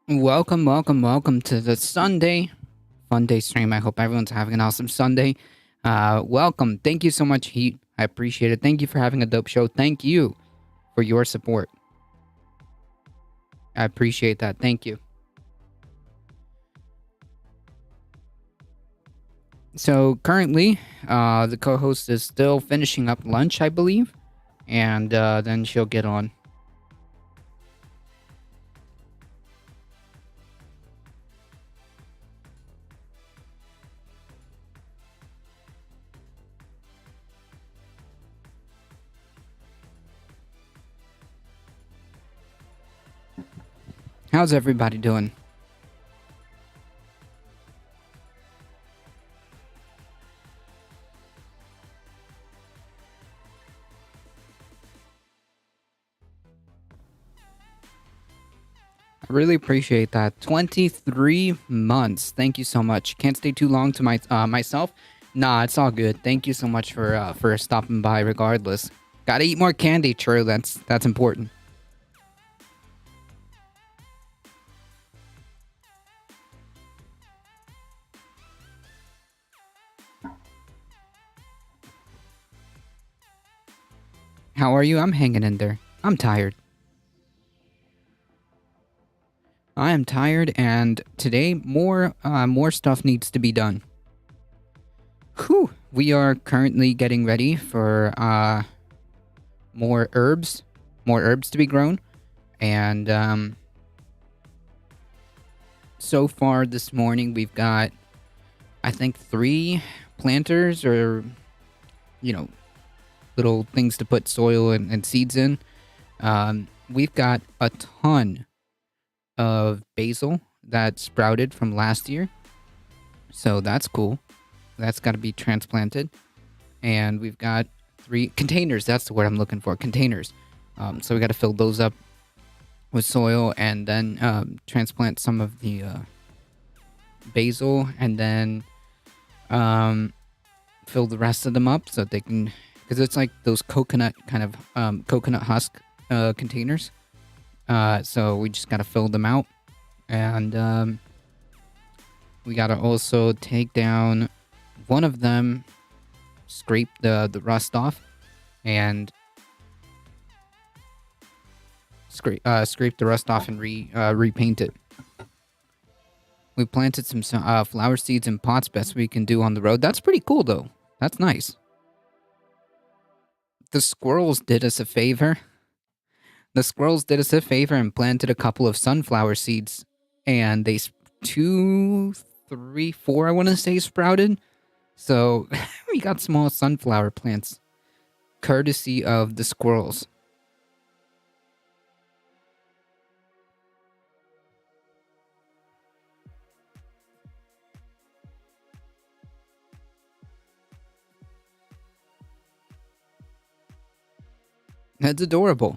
Welcome, welcome, welcome to the Sunday Funday stream. I hope everyone's having an awesome Sunday. Welcome. Thank you so much, Heat. I appreciate it. Thank you for having a dope show. Thank you for your support. I appreciate that. Thank you. So currently, the co-host is still finishing up lunch, I believe, and then she'll get on. How's everybody doing? I really appreciate that. 23 months. Thank you so much. Can't stay too long to myself. Nah, it's all good. Thank you so much for stopping by regardless. Gotta eat more candy, true. That's important. How are you? I'm hanging in there. I'm tired. I am tired, and today more stuff needs to be done. Whew. We are currently getting ready for more herbs to be grown, and so far this morning we've got, I think, 3 planters, or little things to put soil and seeds in. We've got a ton of basil that sprouted from last year, so that's cool. That's got to be transplanted. And we've got 3 containers. That's the word I'm looking for, containers. So we got to fill those up with soil, and then transplant some of the basil, and then um, fill the rest of them up so that they can, because it's like those coconut kind of coconut husk containers. So we just gotta fill them out, and we gotta also take down one of them, scrape the rust off, and scrape the rust off and repaint it. We planted some flower seeds in pots, best we can do on the road. That's pretty cool, though. That's nice. The squirrels did us a favor. The squirrels did us a favor and planted a couple of sunflower seeds, and they two, three, four, I want to say, sprouted. So we got small sunflower plants, courtesy of the squirrels. That's adorable.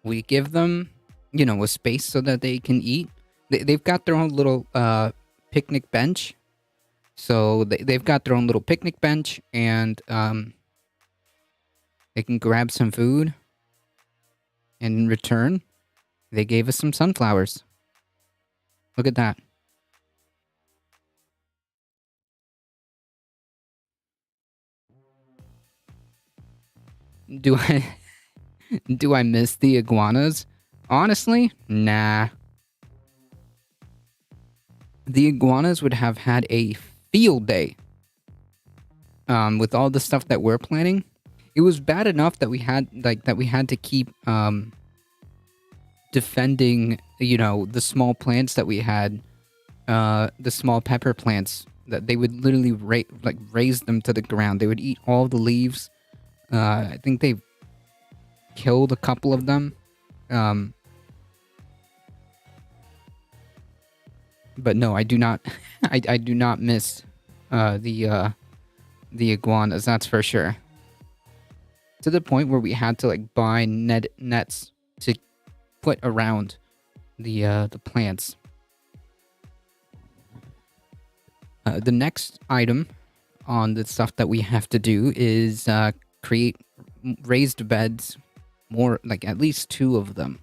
We give them, a space so that they can eat. They've got their own little picnic bench. So they've got their own little picnic bench, and they can grab some food. And in return, they gave us some sunflowers. Look at that. Do I do I miss the iguanas? Honestly, nah. The iguanas would have had a field day. With all the stuff that we're planning. It was bad enough that we had to keep defending, the small plants that we had, the small pepper plants, that they would literally raise them to the ground. They would eat all the leaves. I think they killed a couple of them. But no, I do not. I do not miss the iguanas. That's for sure. To the point where we had to buy nets to put around the plants. The next item on the stuff that we have to do is create raised beds, more at least two of them,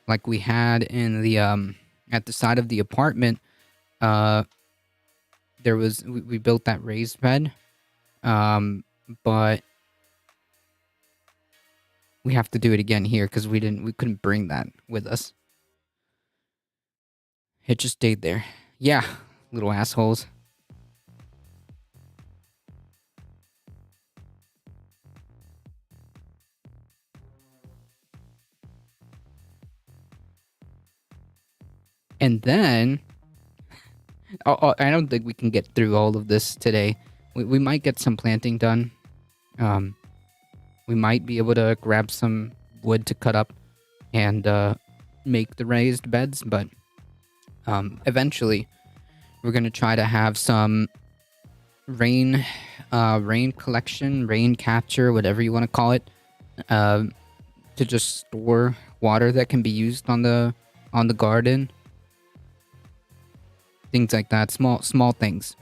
like we had in the at the side of the apartment. We built that raised bed, but we have to do it again here because we couldn't bring that with us. It just stayed there. Yeah, little assholes. And then, I don't think we can get through all of this today. We might get some planting done. We might be able to grab some wood to cut up and make the raised beds, but eventually we're going to try to have some rain collection, rain capture, whatever you want to call it, to just store water that can be used on the garden. Things like that, small things.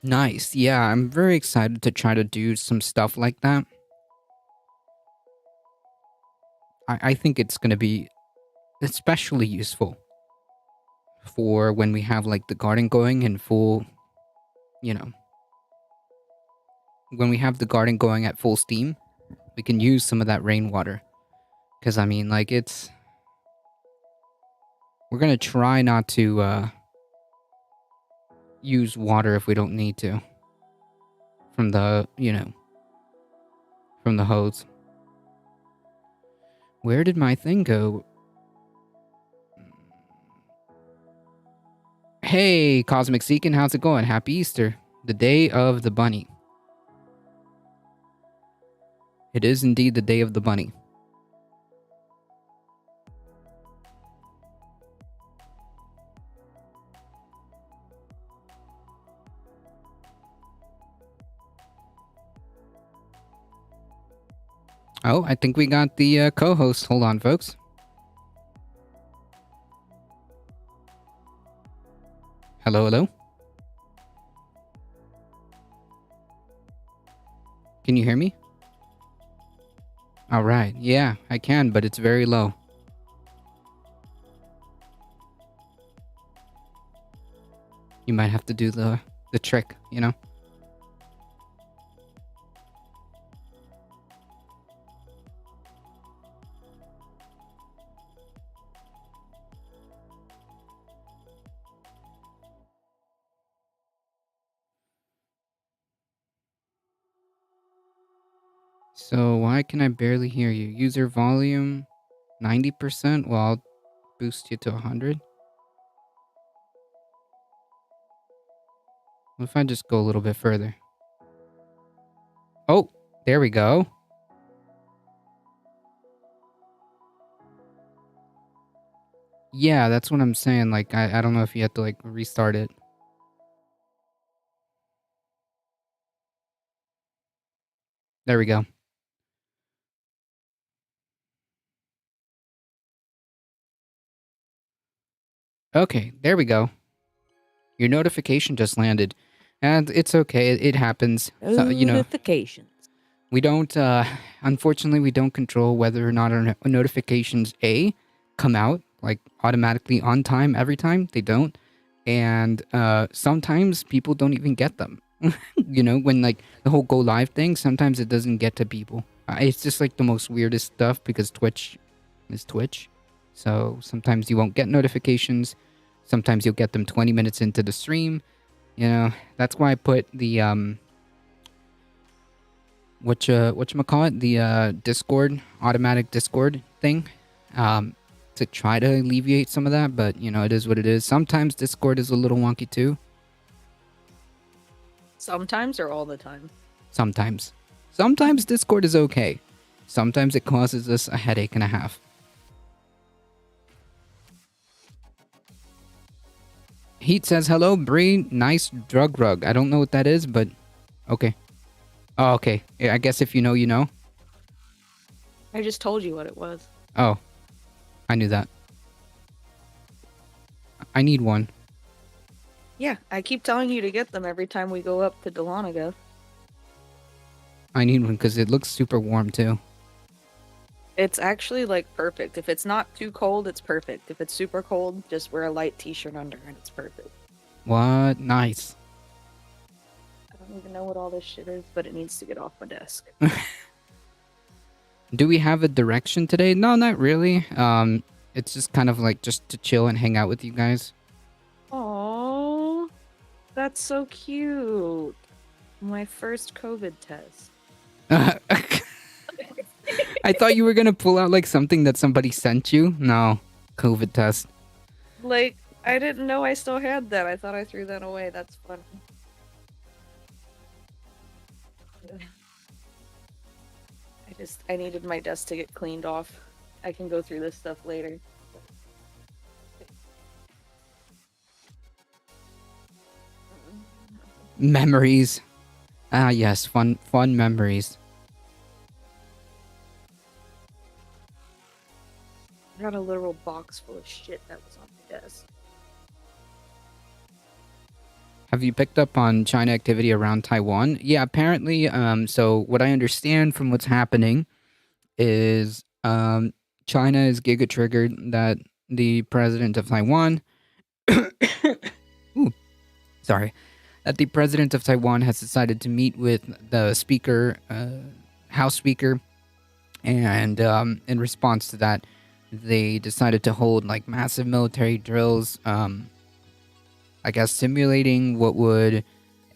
Nice. Yeah, I'm very excited to try to do some stuff like that. I think it's going to be especially useful for when we have the garden going in full, you know, when we have the garden going at full steam, we can use some of that rainwater. Because, I mean, we're going to try not to use water if we don't need to from from the hose. Where did my thing go? Hey, Cosmic Seekin, how's it going? Happy Easter. The day of the bunny. It is indeed the day of the bunny. Oh, I think we got the co-host. Hold on, folks. Hello, hello. Can you hear me? All right. Yeah, I can, but it's very low. You might have to do the trick, you know? So why can I barely hear you? User volume 90%? Well, I'll boost you to 100. What if I just go a little bit further? Oh, there we go. Yeah, that's what I'm saying. Like, I don't know if you have to, like, restart it. There we go. Okay, there we go. Your notification just landed. And it's okay. It happens. So, Notifications. we don't, unfortunately, we don't control whether or not our notifications, A, come out, like, automatically on time every time. They don't. And sometimes people don't even get them. When, like, the whole go live thing, sometimes it doesn't get to people. It's just, like, the most weirdest stuff because Twitch is Twitch. So sometimes you won't get notifications. Sometimes you'll get them 20 minutes into the stream. That's why I put the whatchamacallit, the Discord, automatic Discord thing, to try to alleviate some of that, but it is what it is. Sometimes Discord is a little wonky too. Sometimes or all the time? Sometimes Discord is okay. Sometimes it causes us a headache and a half. Heat says, hello, Bree. Nice drug rug. I don't know what that is, but okay. Oh, okay. Yeah, I guess if you know, you know. I just told you what it was. Oh, I knew that. I need one. Yeah, I keep telling you to get them every time we go up to Delanago. I need one because it looks super warm too. It's actually like perfect. If it's not too cold, it's perfect. If it's super cold, just wear a light t-shirt under and it's perfect. What? Nice. I don't even know what all this shit is, but it needs to get off my desk. Do we have a direction today? No, not really. It's just kind of like just to chill and hang out with you guys. Aww, that's so cute. My first COVID test. I thought you were gonna pull out like something that somebody sent you. No, COVID test. Like, I didn't know I still had that. I thought I threw that away. That's funny. I needed my desk to get cleaned off. I can go through this stuff later. Memories. Ah, yes, fun memories. I got a literal box full of shit that was on the desk. Have you picked up on China activity around Taiwan? Yeah, apparently. So what I understand from what's happening is China is giga triggered that the president of Taiwan. Ooh, sorry. That the president of Taiwan has decided to meet with the speaker, House Speaker, and in response to that, they decided to hold like massive military drills. I guess simulating what would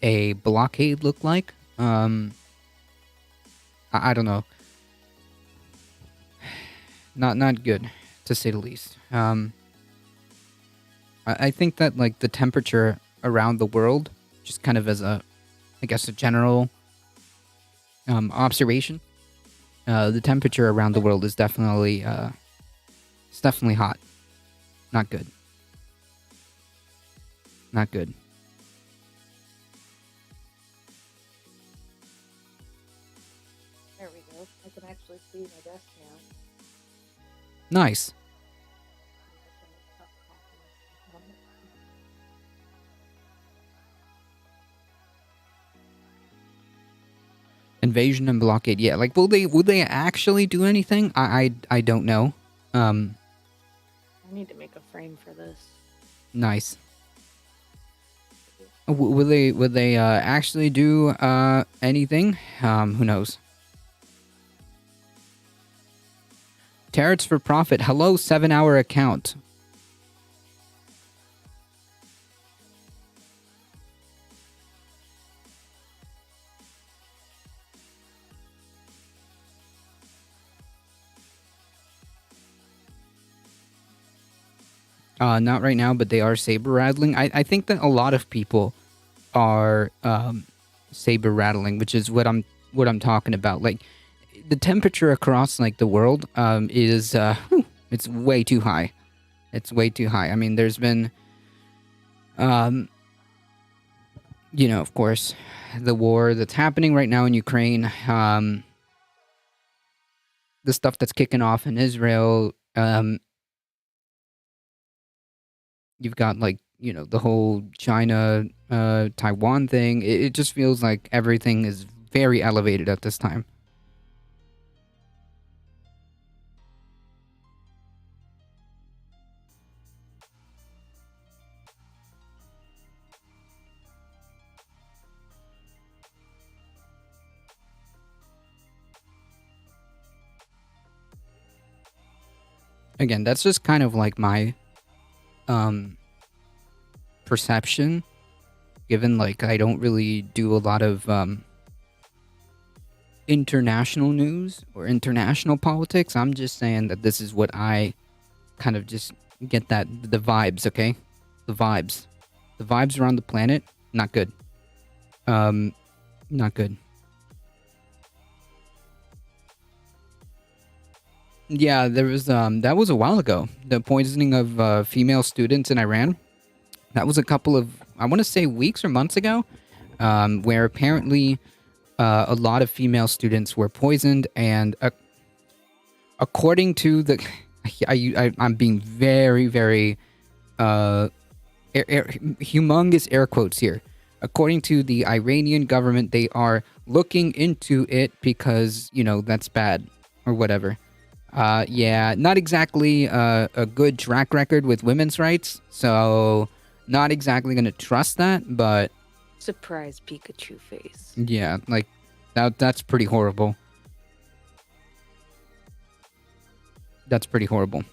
a blockade look like. I don't know. Not good, to say the least. I think that like the temperature around the world, just kind of as a general observation, the temperature around the world is definitely it's definitely hot. Not good. Not good. There we go. I can actually see Nice. Invasion and blockade. Yeah, like will they actually do anything? I don't know. Um, I need to make a frame for this. nice. Will they actually do anything? Who knows? Tarot's for profit. Hello, 7-hour account. Not right now, but they are saber rattling. I think that a lot of people are saber rattling, which is what I'm talking about. Like the temperature across like the world is it's way too high. It's way too high. I mean, there's been of course, the war that's happening right now in Ukraine, the stuff that's kicking off in Israel. You've got like the whole China Taiwan thing. It just feels like everything is very elevated at this time. Again, that's just kind of like my perception, given like I don't really do a lot of international news or international politics. I'm just saying that this is what I kind of just get, that the vibes, okay? The vibes. The vibes around the planet, not good. Not good. Yeah, there was that was a while ago. The poisoning of female students in Iran. That was a couple of, I want to say, weeks or months ago, where apparently a lot of female students were poisoned, and according to the, I'm being very, very humongous air quotes here. According to the Iranian government, they are looking into it because that's bad or whatever. Yeah, not exactly a good track record with women's rights, so not exactly gonna trust that, but Surprise Pikachu face. yeah, like that's pretty horrible. That's pretty horrible.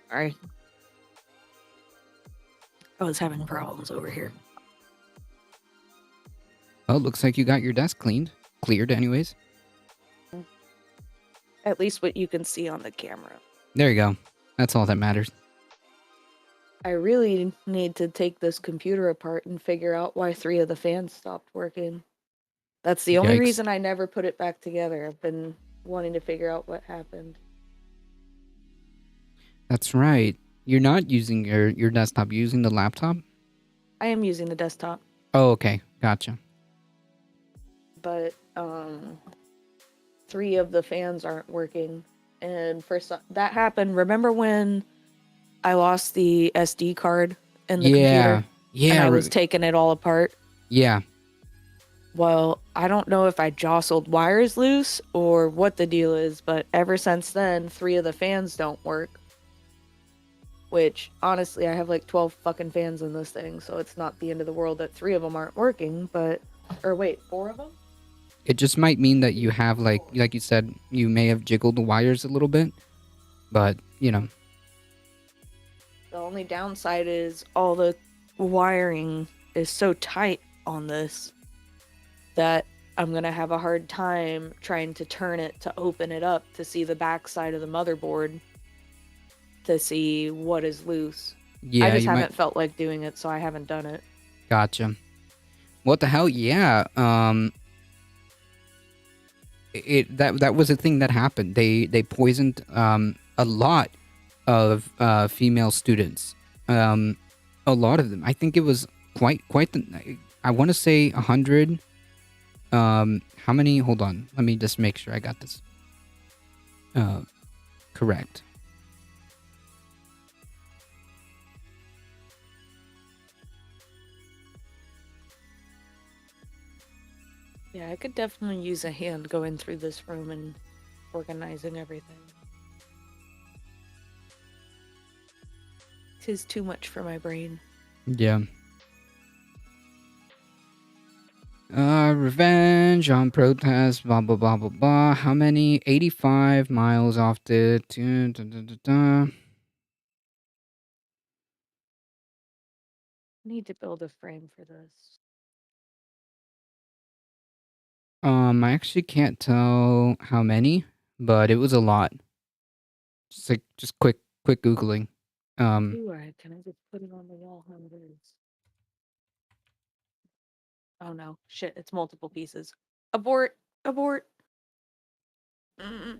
Alright. I was having problems over here. Well, looks like you got your desk cleared anyways. At least what you can see on the camera. There you go. That's all that matters. I really need to take this computer apart and figure out why 3 of the fans stopped working. That's the only Yikes. reason I never put it back together. I've been wanting to figure out what happened. That's right. You're not using your desktop, you're using the laptop? I am using the desktop, Oh, okay. Gotcha. but 3 of the fans aren't working. And that happened. Remember when I lost the SD card in the computer? Yeah. And I was taking it all apart? Yeah. Well, I don't know if I jostled wires loose or what the deal is, but ever since then, 3 of the fans don't work. Which, honestly, I have like 12 fucking fans in this thing, so it's not the end of the world that 3 of them aren't working, but... Or wait, 4 of them? It just might mean that you have like you said, you may have jiggled the wires a little bit, but The only downside is all the wiring is so tight on this that I'm gonna have a hard time trying to turn it to open it up to see the back side of the motherboard to see what is loose. yeah, I just you haven't might. felt like doing it, so I haven't done it. Gotcha. What the hell? Yeah. That was a thing that happened. They poisoned a lot of female students. A lot of them. I think it was quite the. I want to say 100. How many? Hold on. Let me just make sure I got this. Uh, correct. Yeah, I could definitely use a hand going through this room and organizing everything. Tis too much for my brain. Yeah. Revenge on protest, blah, blah, blah, blah, blah. How many? 85 miles off the... Need to build a frame for this. I actually can't tell how many, but it was a lot. Just quick Googling. Alright, can I just put it on the wall how it is? Oh no, shit, it's multiple pieces. Abort! Abort! Mm-mm.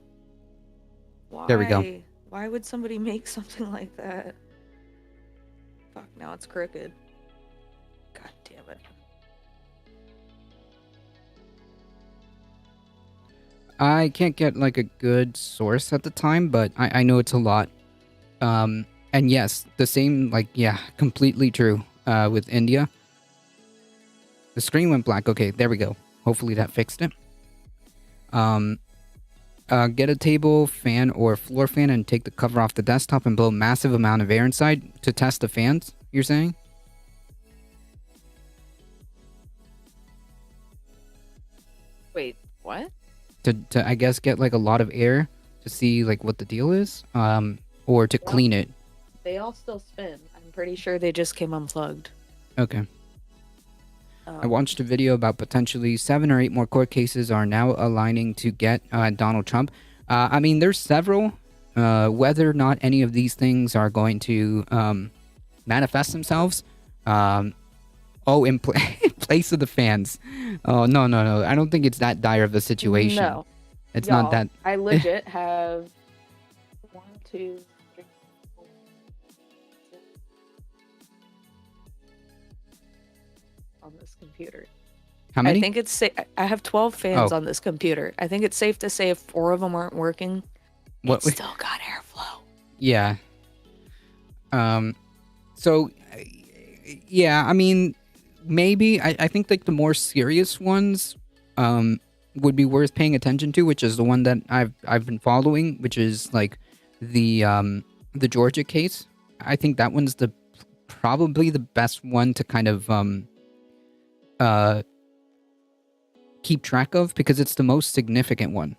There we go. Why? Why would somebody make something like that? Fuck, now it's crooked. God damn it. I can't get like a good source at the time, but I know it's a lot. And yes, the same, like, yeah, completely true. With India. The screen went black. Okay, there we go. Hopefully that fixed it. Get a table, fan, or floor fan and take the cover off the desktop and blow a massive amount of air inside to test the fans, you're saying? Wait, what? To I guess get like a lot of air to see like what the deal is, or to clean it. They all still spin. I'm pretty sure they just came unplugged. Okay. I watched a video about potentially 7 or 8 more court cases are now aligning to get Donald Trump. I mean, there's several. Whether or not any of these things are going to manifest themselves. In place of the fans. Oh, no. I don't think it's that dire of a situation. No. It's Y'all, not that. I legit have 1, 2, 3, 4, 6 on this computer. How many? I think it's I have 12 fans on this computer. I think it's safe to say if 4 of them aren't working, it's still got airflow. Yeah. So, yeah, I mean, maybe I think like the more serious ones would be worth paying attention to, which is the one that I've been following, which is like the Georgia case. I think that one's probably the best one to kind of keep track of because it's the most significant one.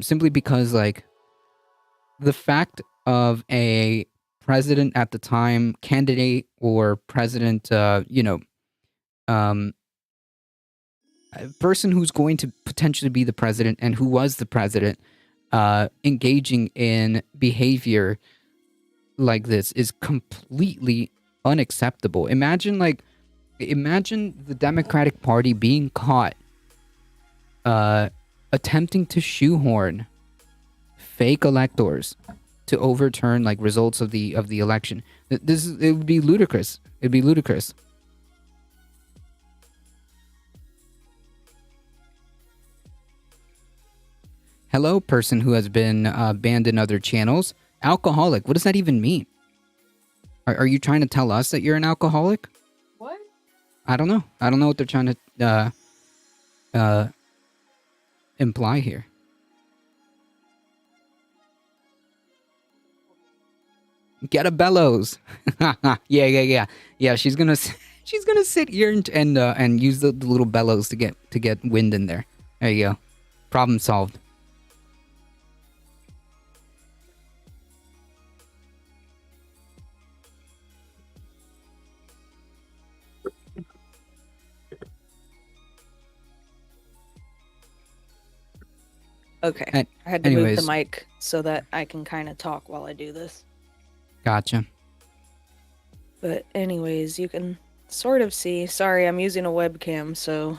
Simply because like the fact of a president at the time, candidate or president, a person who's going to potentially be the president and who was the president, engaging in behavior like this is completely unacceptable. Imagine the Democratic Party being caught attempting to shoehorn fake electors to overturn like results of the election. It would be ludicrous. It'd be ludicrous. Hello, person who has been banned in other channels. Alcoholic. What does that even mean? Are you trying to tell us that you're an alcoholic? What? I don't know. I don't know what they're trying to imply here. Get a bellows. Yeah. She's gonna sit here and use the little bellows to get wind in there. There you go. Problem solved. Okay. I had to move the mic so that I can kind of talk while I do this. Gotcha. But anyways, you can sort of see. Sorry, I'm using a webcam, so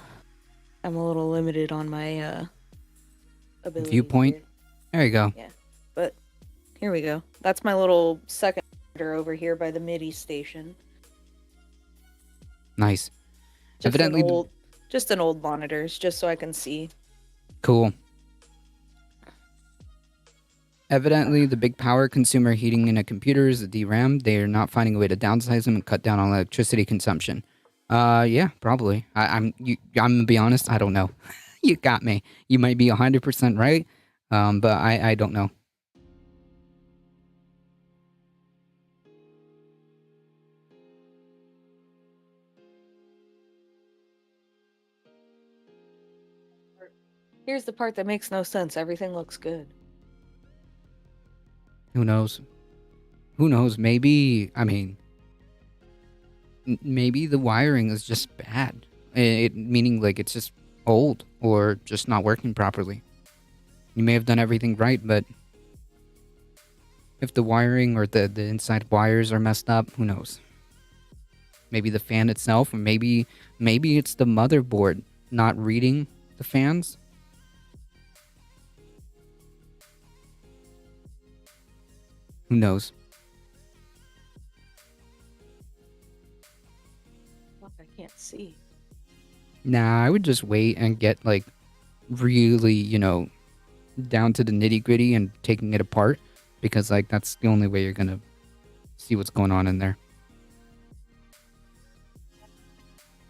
I'm a little limited on my ability. Viewpoint. Here. There you go. Yeah. But here we go. That's my little second monitor over here by the MIDI station. Nice. Just an Evidently, old, just an old monitors, just so I can see. cool. Evidently, the big power consumer heating in a computer is the DRAM. They're not finding a way to downsize them and cut down on electricity consumption. Yeah, probably. I'm gonna be honest. I don't know. You got me. You might be 100% right, but I don't know. Here's the part that makes no sense. Everything looks good. Who knows? Who knows? Maybe. I mean, maybe the wiring is just bad. Meaning like it's just old or just not working properly. You may have done everything right, but if the wiring or the inside wires are messed up, who knows? Maybe the fan itself, or maybe it's the motherboard not reading the fans. Who knows? Fuck, I can't see. Nah, I would just wait and get like really, down to the nitty gritty and taking it apart because like that's the only way you're gonna see what's going on in there.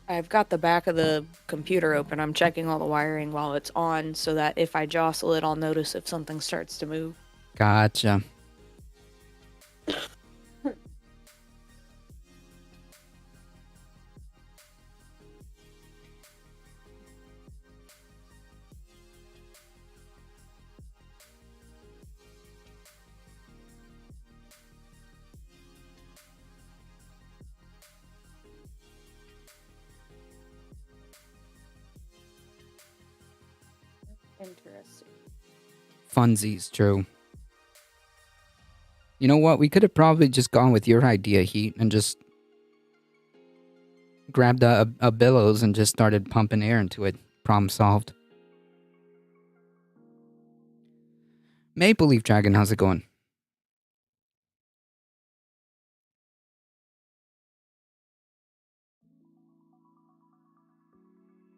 I've got the back of the computer open. I'm checking all the wiring while it's on so that if I jostle it, I'll notice if something starts to move. Gotcha. Interesting. Funsies, true. You know what? We could have probably just gone with your idea, Heat, and just grabbed a billows and just started pumping air into it. Problem solved. Maple Leaf Dragon, how's it going?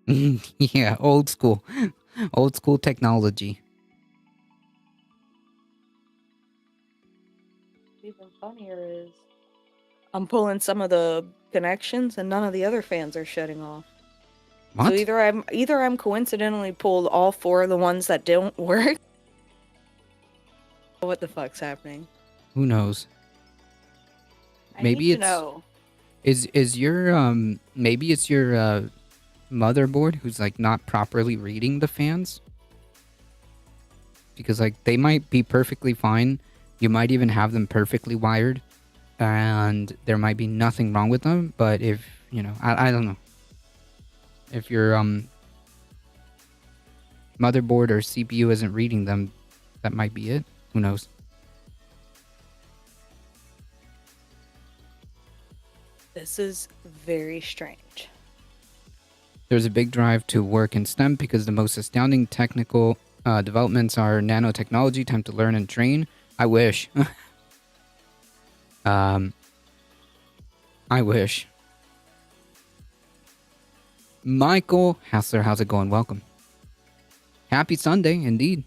Yeah, old school. Old school technology. Even funnier is I'm pulling some of the connections and none of the other fans are shutting off. What? So either I'm coincidentally pulled all four of the ones that don't work. What the fuck's happening? Who knows? I Maybe need to it's know. is your maybe it's your motherboard who's like not properly reading the fans? Because like they might be perfectly fine. You might even have them perfectly wired and there might be nothing wrong with them, but if, I don't know. If your motherboard or CPU isn't reading them, that might be it. Who knows? This is very strange. There's a big drive to work in STEM because the most astounding technical developments are nanotechnology, time to learn and train. I wish. I wish. Michael Hassler, how's it going? Welcome. Happy Sunday, indeed.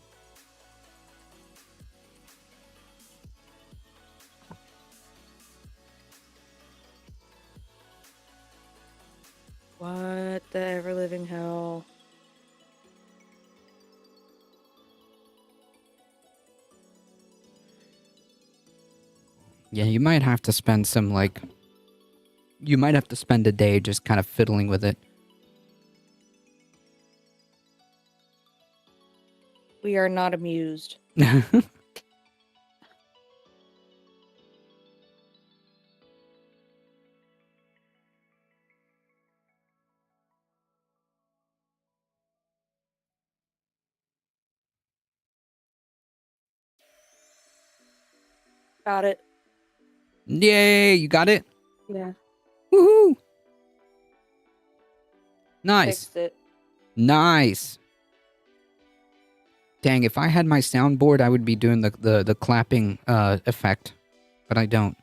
What the ever living hell? Yeah, you might have to spend you might have to spend a day just kind of fiddling with it. We are not amused. Got it. Yay, you got it? Yeah. Woohoo! Nice. Fixed it. Nice. Dang, if I had my soundboard, I would be doing the clapping effect, but I don't.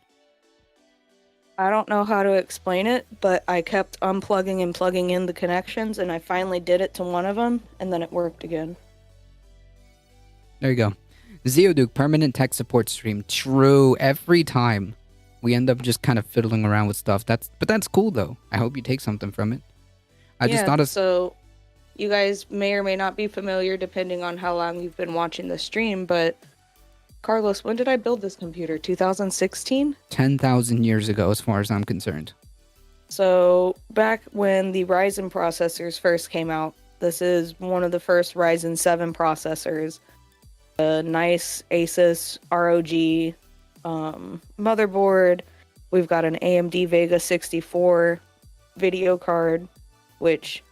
I don't know how to explain it, but I kept unplugging and plugging in the connections, and I finally did it to one of them, and then it worked again. There you go. Zeoduke, permanent tech support stream. True, every time. We end up just kind of fiddling around with stuff. But that's cool though. I hope you take something from it. I just Yeah, thought of so you guys may or may not be familiar depending on how long you've been watching the stream, but Carlos, when did I build this computer? 2016? 10,000 years ago, as far as I'm concerned. So back when the Ryzen processors first came out, this is one of the first Ryzen 7 processors. A nice Asus ROG motherboard. We've got an AMD Vega 64 video card, which,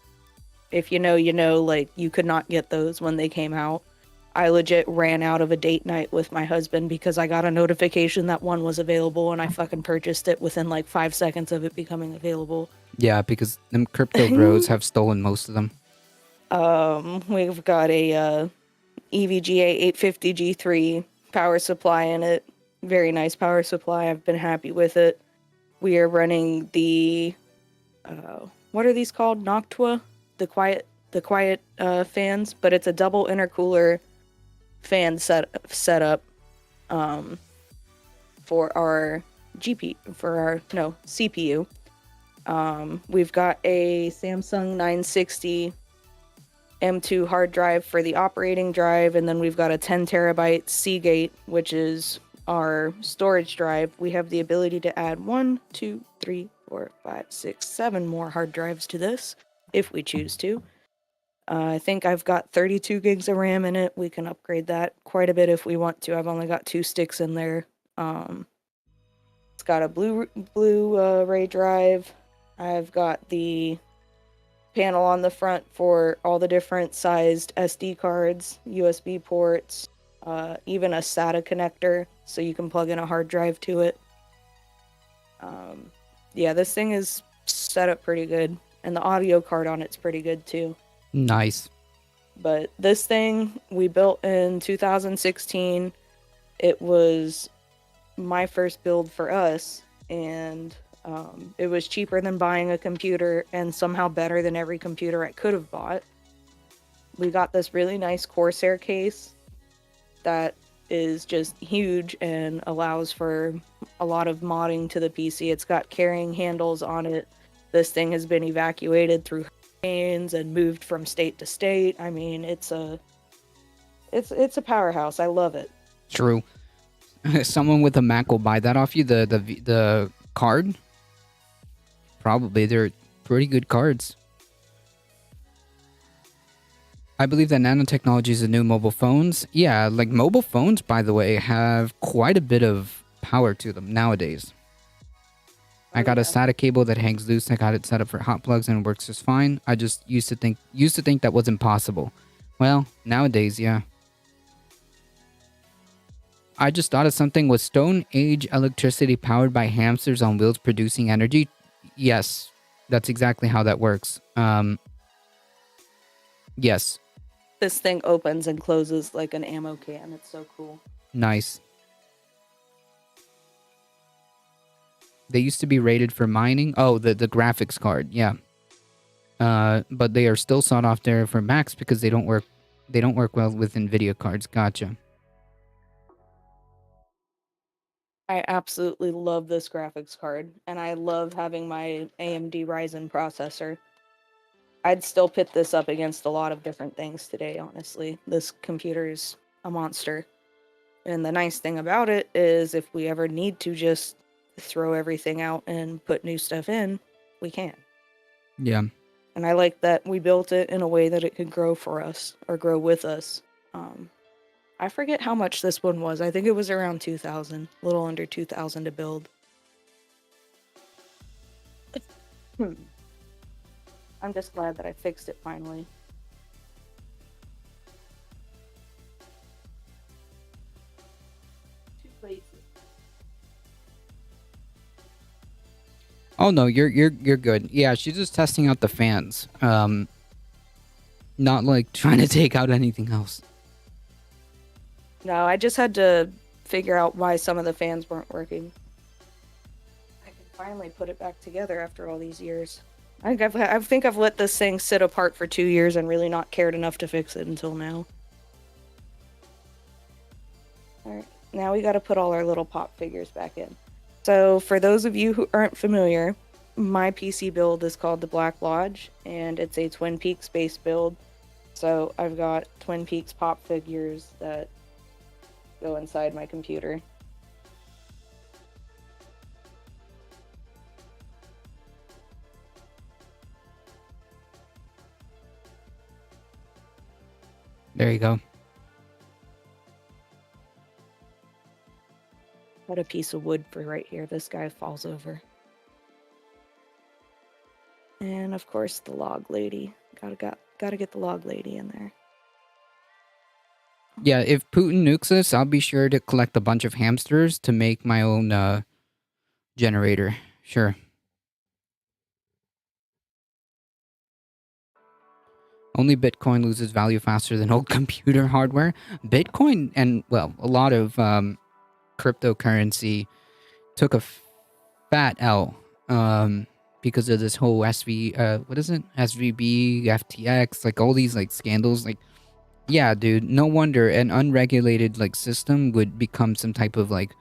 if you know, like, you could not get those when they came out. I legit ran out of a date night with my husband because I got a notification that one was available, and I fucking purchased it within like 5 seconds of it becoming available. Yeah, because them crypto bros have stolen most of them. We've got a EVGA 850G3 power supply in it. Very nice power supply. I've been happy with it. We are running the what are these called? Noctua, the quiet fans, but it's a double intercooler fan setup for our CPU. We've got a Samsung 960 M2 hard drive for the operating drive, and then we've got a 10 terabyte Seagate, which is our storage drive. We have the ability to add 1, 2, 3, 4, 5, 6, 7 more hard drives to this if we choose to. I think I've got 32 gigs of RAM in it. We can upgrade that quite a bit if we want to. I've only got 2 sticks in there. It's got a Blu-ray drive. I've got the panel on the front for all the different sized SD cards, USB ports, even a SATA connector so you can plug in a hard drive to it. Yeah, this thing is set up pretty good, and the audio card on it's pretty good too. Nice. But this thing we built in 2016. It was my first build for us, and it was cheaper than buying a computer and somehow better than every computer I could have bought. We got this really nice Corsair case that is just huge and allows for a lot of modding to the PC. It's got carrying handles on it. This thing has been evacuated through hurricanes and moved from state to state. I mean, it's a powerhouse. I love it. True. Someone with a Mac will buy that off you. The card. Probably. They're pretty good cards. I believe that nanotechnology is the new mobile phones. Yeah, like mobile phones, by the way, have quite a bit of power to them nowadays. I got a SATA cable that hangs loose. I got it set up for hot plugs and it works just fine. I just used to think that was impossible. Well, nowadays, yeah. I just thought of something. Was Stone Age electricity powered by hamsters on wheels producing energy? Yes, that's exactly how that works. Yes. This thing opens and closes like an ammo can. It's so cool. Nice. They used to be rated for mining. Oh, the graphics card, yeah. But they are still sought after for Macs because they don't work well with NVIDIA cards. Gotcha. I absolutely love this graphics card, and I love having my AMD Ryzen processor. I'd still pit this up against a lot of different things today, honestly. This computer is a monster. And the nice thing about it is if we ever need to just throw everything out and put new stuff in, we can. Yeah. And I like that we built it in a way that it could grow for us, or grow with us. I forget how much this one was. I think it was around 2,000, a little under 2,000 to build. I'm just glad that I fixed it finally. Two places. Oh no, you're good. Yeah, she's just testing out the fans. Not like trying to take out anything else. No, I just had to figure out why some of the fans weren't working. I can finally put it back together after all these years. I think I've let this thing sit apart for 2 years and really not cared enough to fix it until now. Alright, now we gotta put all our little pop figures back in. So for those of you who aren't familiar, my PC build is called the Black Lodge, and it's a Twin Peaks based build. So I've got Twin Peaks pop figures that go inside my computer. There you go. Got a piece of wood for right here. This guy falls over. And of course the log lady. Gotta get the log lady in there. Yeah, if Putin nukes us, I'll be sure to collect a bunch of hamsters to make my own generator. Sure. Only Bitcoin loses value faster than old computer hardware. Bitcoin and, well, a lot of cryptocurrency took a fat L because of this whole what is it? SVB, FTX, like all these like scandals. Like, yeah, dude, no wonder an unregulated like system would become some type of like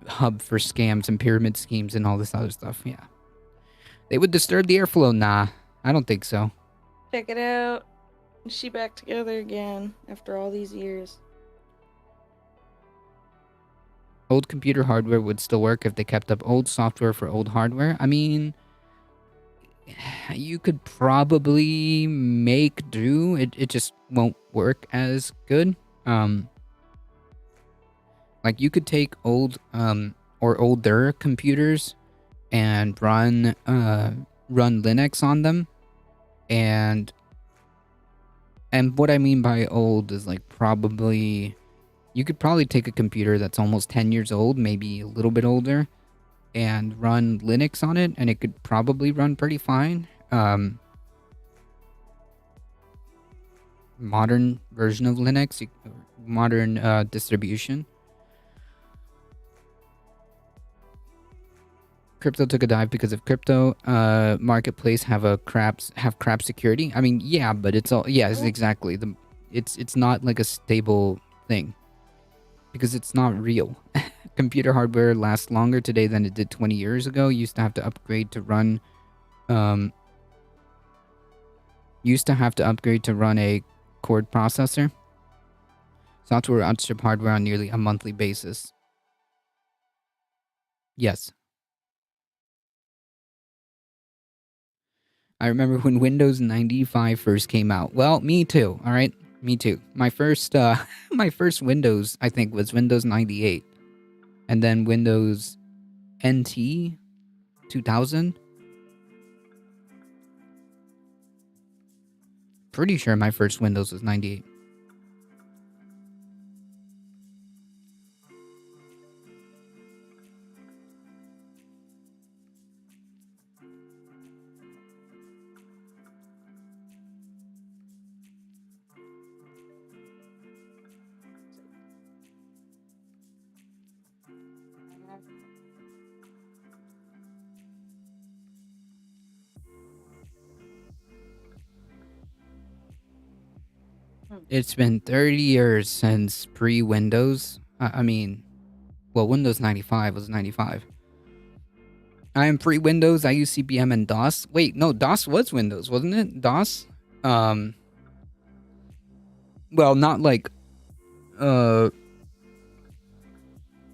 hub for scams and pyramid schemes and all this other stuff. Yeah. They would disturb the airflow. Nah, I don't think so. Check it out. Is she back together again after all these years? Old computer hardware would still work if they kept up old software for old hardware. I mean, you could probably make do. It just won't work as good. Like you could take old or older computers and run Linux on them, and what I mean by old is like probably you could probably take a computer that's almost 10 years old, maybe a little bit older, and run Linux on it, and it could probably run pretty fine. Modern version of Linux, modern distribution. Crypto took a dive because of crypto marketplace have crap security. I mean, yeah, but it's all yes, exactly. It's not like a stable thing because it's not real. Computer hardware lasts longer today than it did 20 years ago. Used to have to upgrade to run a cord processor. Software outstrip hardware on nearly a monthly basis. Yes. I remember when Windows 95 first came out. Well, me too, all right? Me too. My first my first Windows, I think, was Windows 98. And then Windows NT 2000. Pretty sure my first Windows was 98. It's been 30 years since pre-Windows. I mean, well, Windows 95 was 95. I am pre-Windows. I use CPM and DOS. Wait, no, DOS was Windows, wasn't it? DOS? Well, not like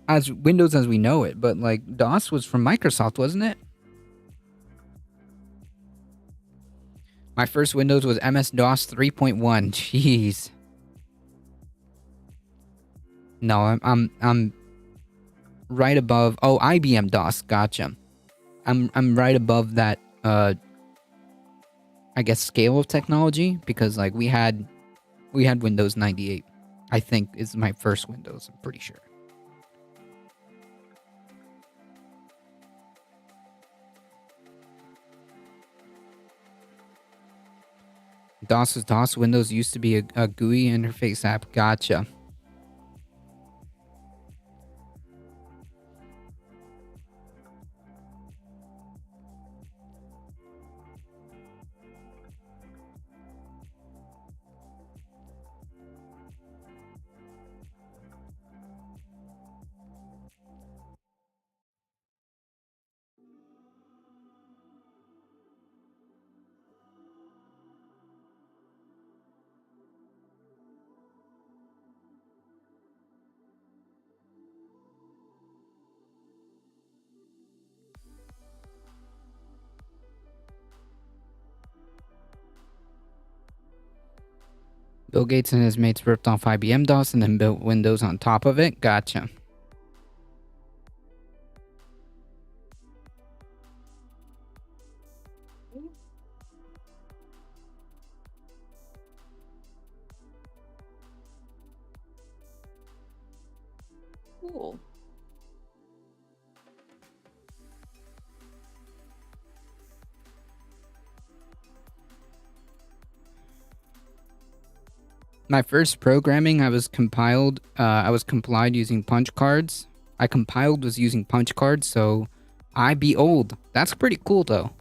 as Windows as we know it, but like DOS was from Microsoft, wasn't it? My first Windows was MS-DOS 3.1. Jeez. No, I'm right above. Oh, IBM DOS. Gotcha. I'm right above that. I guess scale of technology because like we had Windows 98. I think is my first Windows. I'm pretty sure. DOS is DOS. Windows used to be a GUI interface app. Gotcha. Bill Gates and his mates ripped off IBM DOS and then built Windows on top of it. Gotcha. Cool. My first programming, I was compiled using punch cards. I compiled was using punch cards, so I be old. That's pretty cool though.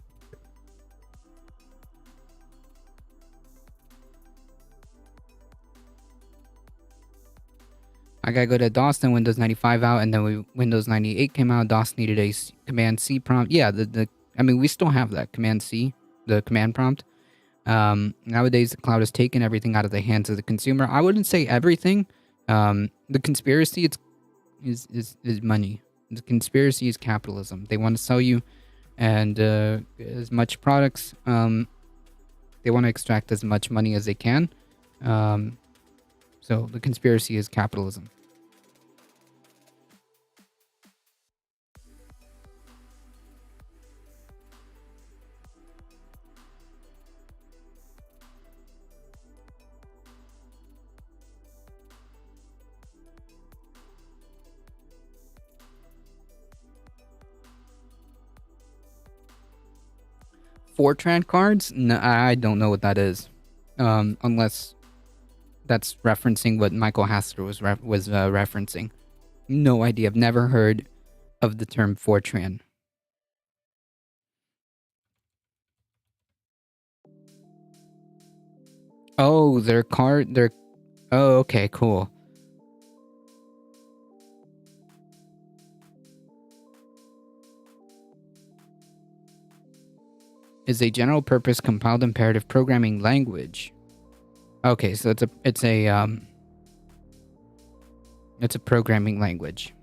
I gotta go to DOS, then Windows 95 out, and then Windows 98 came out. DOS needed a Command C prompt. Yeah, I mean, we still have that Command C, the command prompt. Nowadays, the cloud has taken everything out of the hands of the consumer. I wouldn't say everything. The conspiracy is money. The conspiracy is capitalism. They want to sell you and as much products. They want to extract as much money as they can. So the conspiracy is capitalism. Fortran cards? No, I don't know what that is. Unless that's referencing what Michael Haster was referencing. No idea. I've never heard of the term Fortran. Oh, oh, okay, cool. Is a general purpose compiled imperative programming language. Okay, so it's a programming language.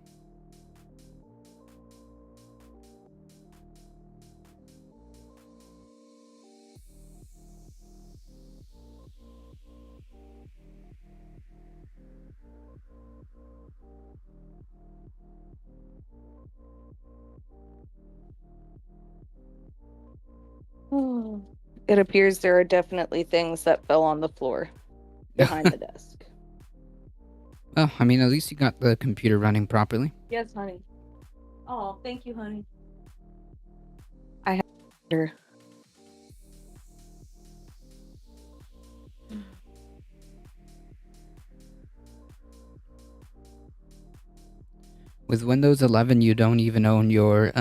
It appears there are definitely things that fell on the floor behind the desk. Oh, I mean, at least you got the computer running properly. Yes, honey. Oh, thank you, honey. I have her. With Windows 11, you don't even own your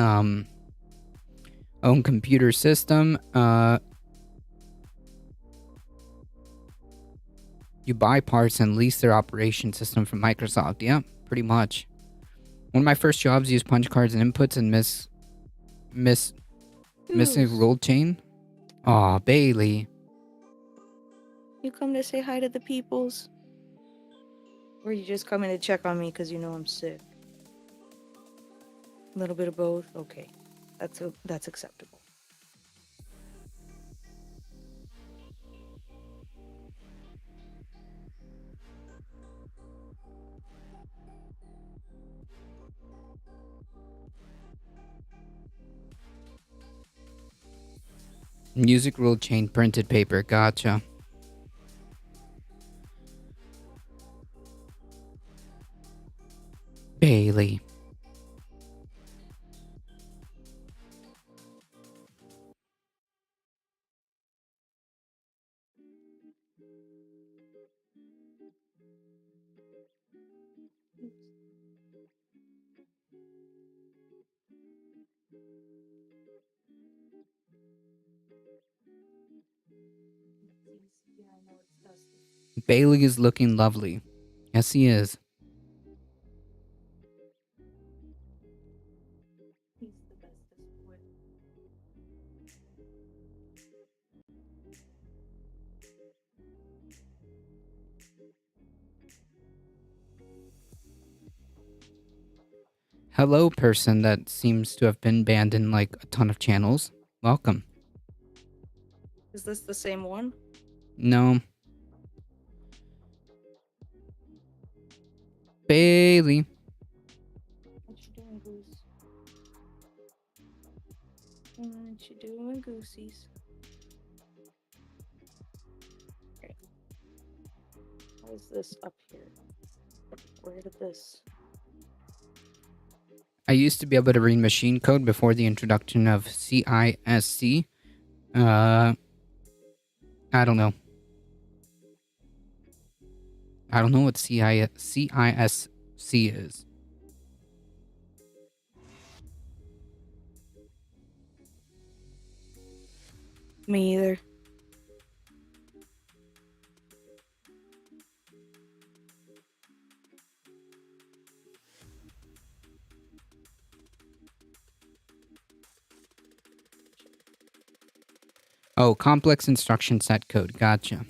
own computer system. You buy parts and lease their operation system from Microsoft. Yeah, pretty much. One of my first jobs used punch cards and inputs and missing roll chain. Aw, Bailey. You come to say hi to the peoples? Or you just coming to check on me because you know I'm sick? A little bit of both? Okay. That's acceptable. Music roll chain printed paper. Gotcha. Bailey. Bailey is looking lovely. Yes, he is. Hello, person that seems to have been banned in like a ton of channels. Welcome. Is this the same one? No. Bailey. What you doing, Goose? What you doing, Goosies? Okay. How is this up here? Where did this... I used to be able to read machine code before the introduction of CISC. I don't know. I don't know what CISC is. Me either. Oh, complex instruction set code. Gotcha.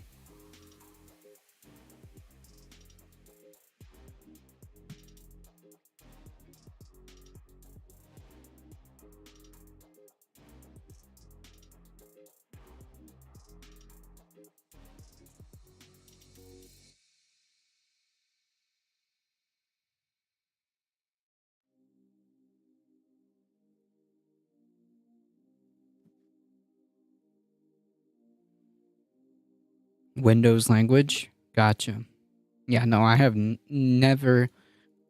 Windows language. Gotcha. Yeah, no, I have never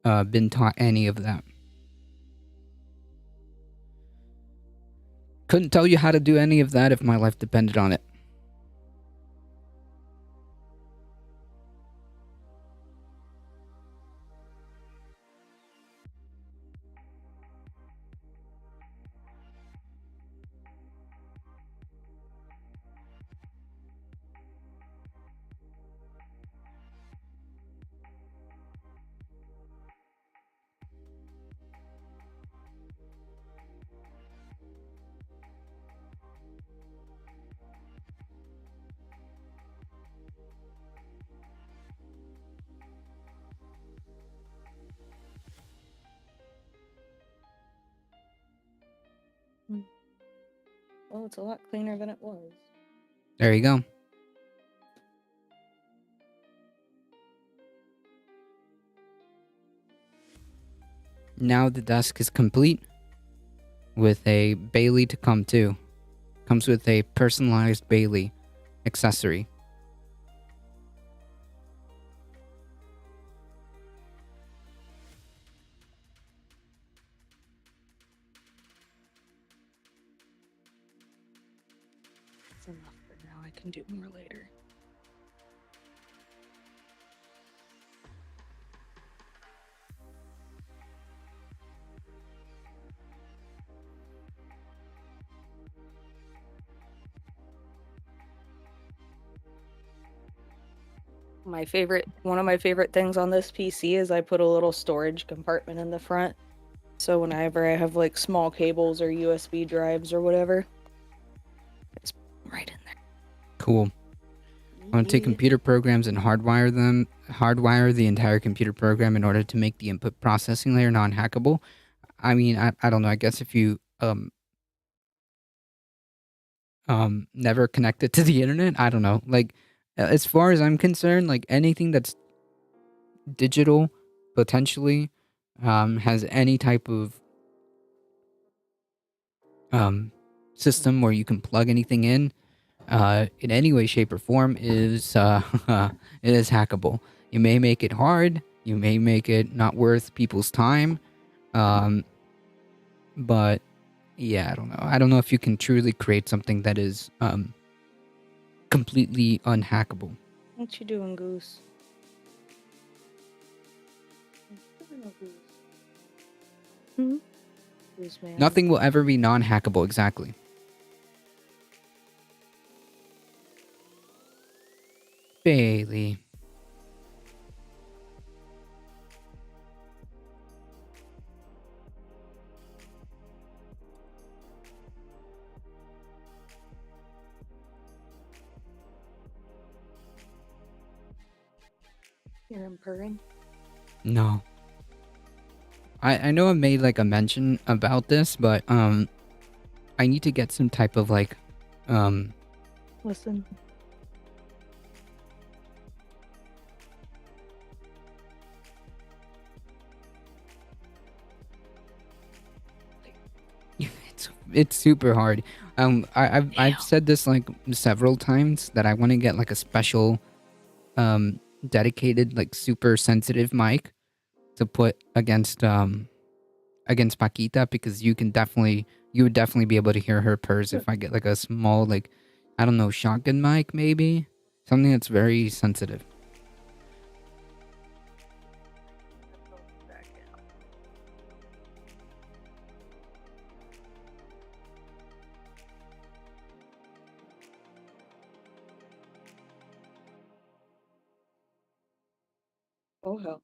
been taught any of that. Couldn't tell you how to do any of that if my life depended on it. Well, it's a lot cleaner than it was. There you go. Now the desk is complete with a Bailey to come too. Comes with a personalized Bailey accessory. It's enough for now. I can do more later. One of my favorite things on this PC is I put a little storage compartment in the front. So whenever I have like small cables or USB drives or whatever, it's right in there. Cool. I want to take computer programs and hardwire the entire computer program in order to make the input processing layer non-hackable. I mean, I don't know. I guess if you never connect it to the internet, I don't know. Like, as far as I'm concerned, like anything that's digital potentially has any type of system where you can plug anything in any way, shape, or form is it is hackable. You may make it hard, you may make it not worth people's time, but yeah, I don't know. I don't know if you can truly create something that is completely unhackable. What you doing, Goose? Goose man. Nothing will ever be non-hackable, exactly. Bailey. Hear him purring? No. I know I made like a mention about this, but I need to get some type of like Listen. it's super hard. I've Damn. said this like several times that I want to get like a special dedicated like super sensitive mic to put against Paquita because you would definitely be able to hear her purrs if I get like a small like I don't know shotgun mic maybe something that's very sensitive. Back in. Oh hell.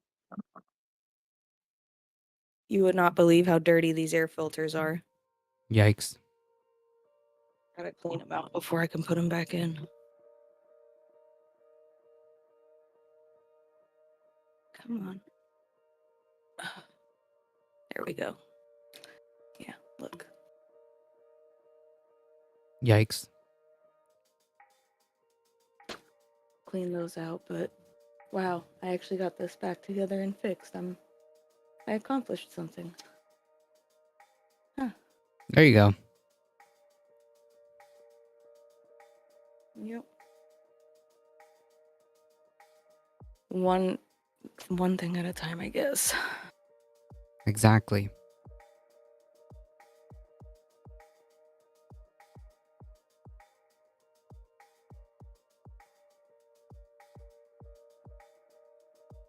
You would not believe how dirty these air filters are. Yikes! Gotta clean them out before I can put them back in. Come on. There we go. Yeah, look. Yikes! Clean those out, but wow, I actually got this back together and fixed. I accomplished something. Huh. There you go. Yep. One thing at a time, I guess. Exactly.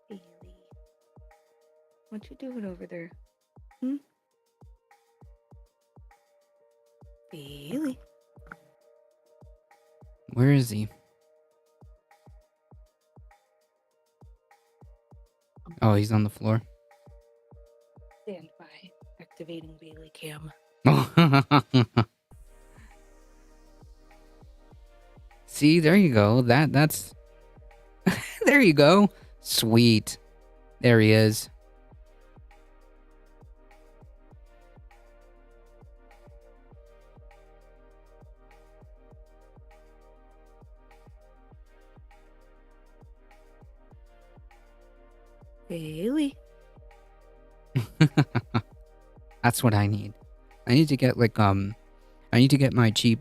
Bailey. What you doing over there? Hmm? Bailey. Where is he? Oh, he's on the floor. Stand by. Activating Bailey cam. See, there you go. That's there you go. Sweet. There he is. Bailey. That's what I need. I need to get like I need to get my cheap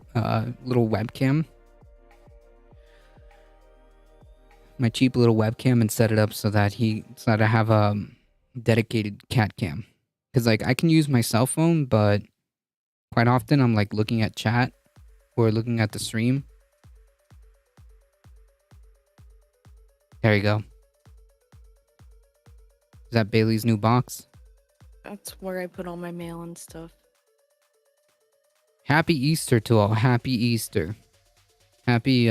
little webcam. My cheap little webcam and set it up so that I have a dedicated cat cam. Cuz like I can use my cell phone, but quite often I'm like looking at chat or looking at the stream. There you go. Is that Bailey's new box? That's where I put all my mail and stuff. Happy Easter to all. Happy Easter. Happy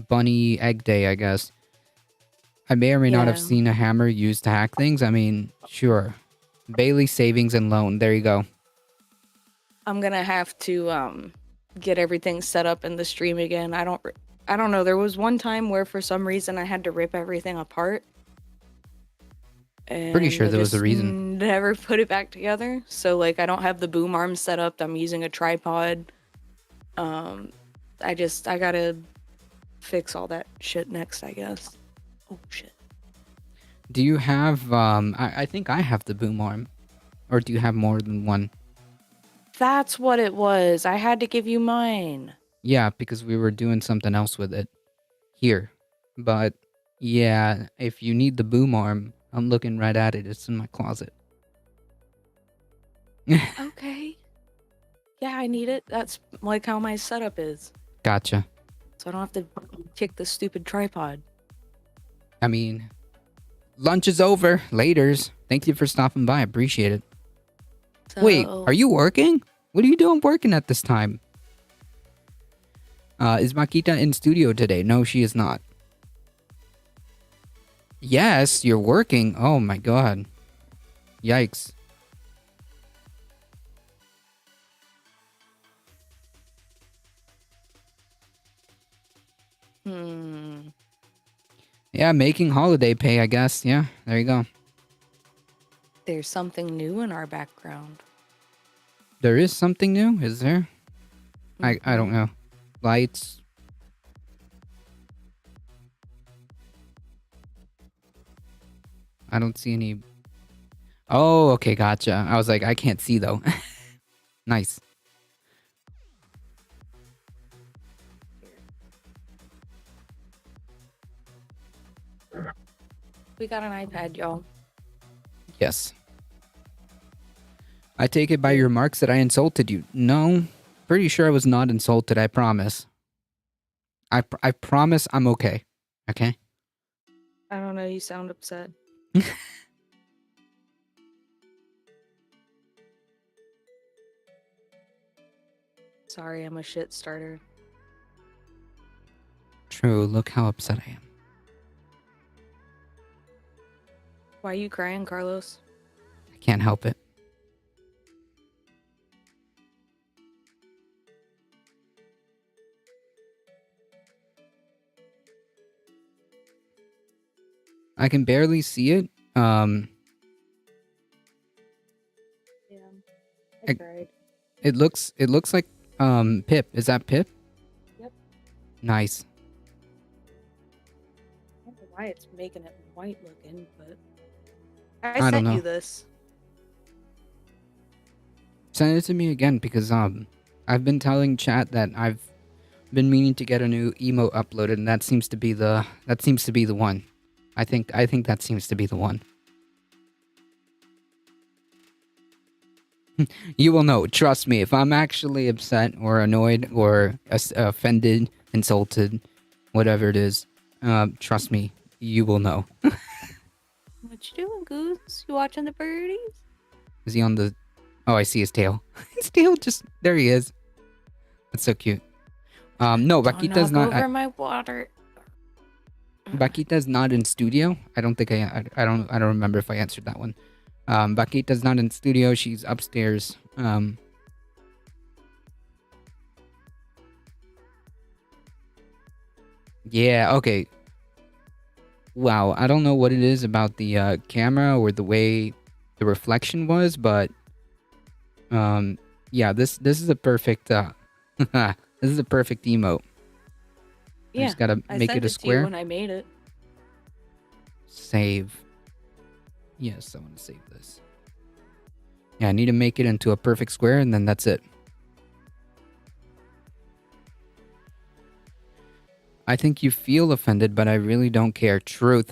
bunny egg day, I guess. I may or may not have Yeah. seen a hammer used to hack things. I mean, sure. Bailey savings and loan. There you go. I'm gonna have to get everything set up in the stream again. I don't know. There was one time where for some reason I had to rip everything apart. Pretty And sure I there was a just reason. never put it back together. So like I don't have the boom arm set up. I'm using a tripod. I gotta fix all that shit next, I guess. Oh shit. Do you have I think I have the boom arm. Or do you have more than one? That's what it was. I had to give you mine. Yeah, because we were doing something else with it. Here. But yeah, if you need the boom arm, I'm looking right at it. It's in my closet. Okay. Yeah, I need it. That's like how my setup is. Gotcha. So I don't have to kick the stupid tripod. I mean, lunch is over. Laters. Thank you for stopping by. I appreciate it. So Wait, are you working? What are you doing working at this time? Is Makita in studio today? No, she is not. Yes, you're working. Oh my god. Yikes. Yeah, making holiday pay, I guess. Yeah, there you go. There's something new in our background. There is something new, is there? I don't know. Lights. I don't see any. Oh, okay, gotcha. I was like, I can't see though. Nice. We got an iPad, y'all. Yes. I take it by Yeah. your remarks that I insulted you. No, pretty sure I was not insulted. I promise. I promise I'm okay. Okay. I don't know. You sound upset. Sorry, I'm a shit starter. True. Look how upset I am. Why are you crying, Carlos? I can't help it. I can barely see it. Yeah, I- tried. It looks like Pip. Is that Pip? Yep. Nice. I don't know why it's making it white looking, but I I don't sent know. you this. Send it to me again because I've been telling chat that I've been meaning to get a new emote uploaded, and that seems to be the one. I think that seems to be the one. You will know. Trust me. If I'm actually upset or annoyed or offended, insulted, whatever it is, trust me, you will know. What you doing, Goose? You watching the birdies? Is he on the? Oh, I see his tail. His tail just there. He is. That's so cute. No, Don't Vaquita's knock not. over my water. Vaquita's not in studio. I don't think I don't remember if I answered that one. Vaquita's not in studio. She's upstairs. Yeah. Okay. Wow. I don't know what it is about the camera or the way the reflection was, but yeah. This is a perfect. This is a perfect emote. I Yeah, just gotta I make sent it a it to you square. when I made it. Save. Yes, I want to save this. Yeah, I need to make it into a perfect square, and then that's it. I think you feel offended, but I really don't care. True.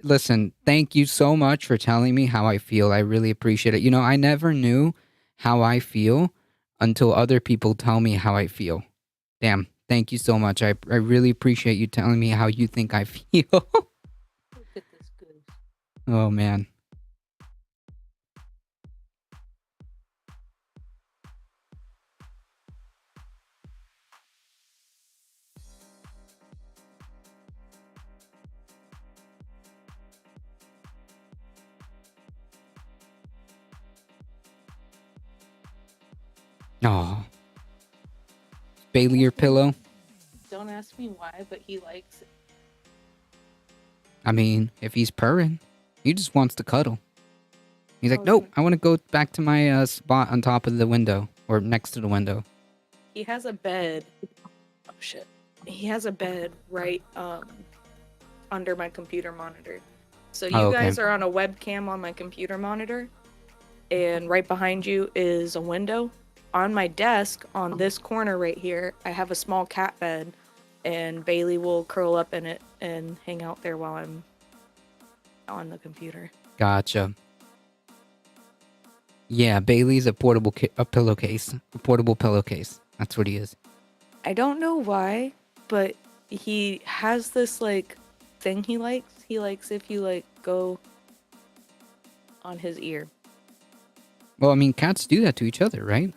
Listen, thank you so much for telling me how I feel. I really appreciate it. You know, I never knew how I feel until other people tell me how I feel. Damn. Thank you so much. I really appreciate you telling me how you think I feel. Look at this goose. Oh man. Oh. Bailey your pillow? Don't ask me why, but he likes it. I mean, if he's purring, he just wants to cuddle. He's like, Oh, nope, I want to go back to my spot on top of the window or next to the window. He has a bed. Oh shit. He has a bed right under my computer monitor. So you Oh, okay. guys are on a webcam on my computer monitor, and right behind you is a window. On my desk, on this corner right here, I have a small cat bed, and Bailey will curl up in it and hang out there while I'm on the computer. Gotcha. Yeah, Bailey's a portable pillowcase. A portable pillowcase. That's what he is. I don't know why, but he has this like thing he likes. He likes if you like go on his ear. Well, I mean, cats do that to each other, right?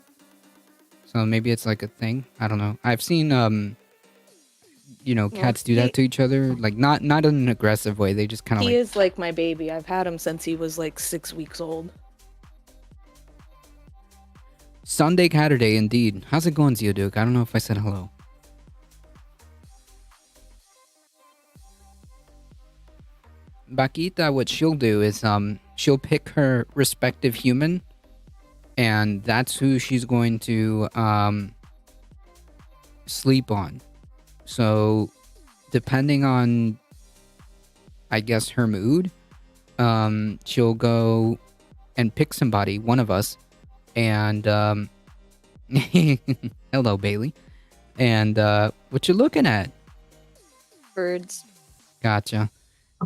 So maybe it's like a thing. I don't know. I've seen cats do that to each other, like not in an aggressive way. They just kind of He like. is like my baby. I've had him since he was like 6 weeks old. Sunday Catterday, indeed. How's it going, Zeoduke? I don't know if I said hello. Bakita, what she'll do is she'll pick her respective human, and that's who she's going to sleep on. So depending on, I guess, her mood, she'll go and pick somebody, one of us, and hello, Bailey. And what you looking at? Birds. Gotcha.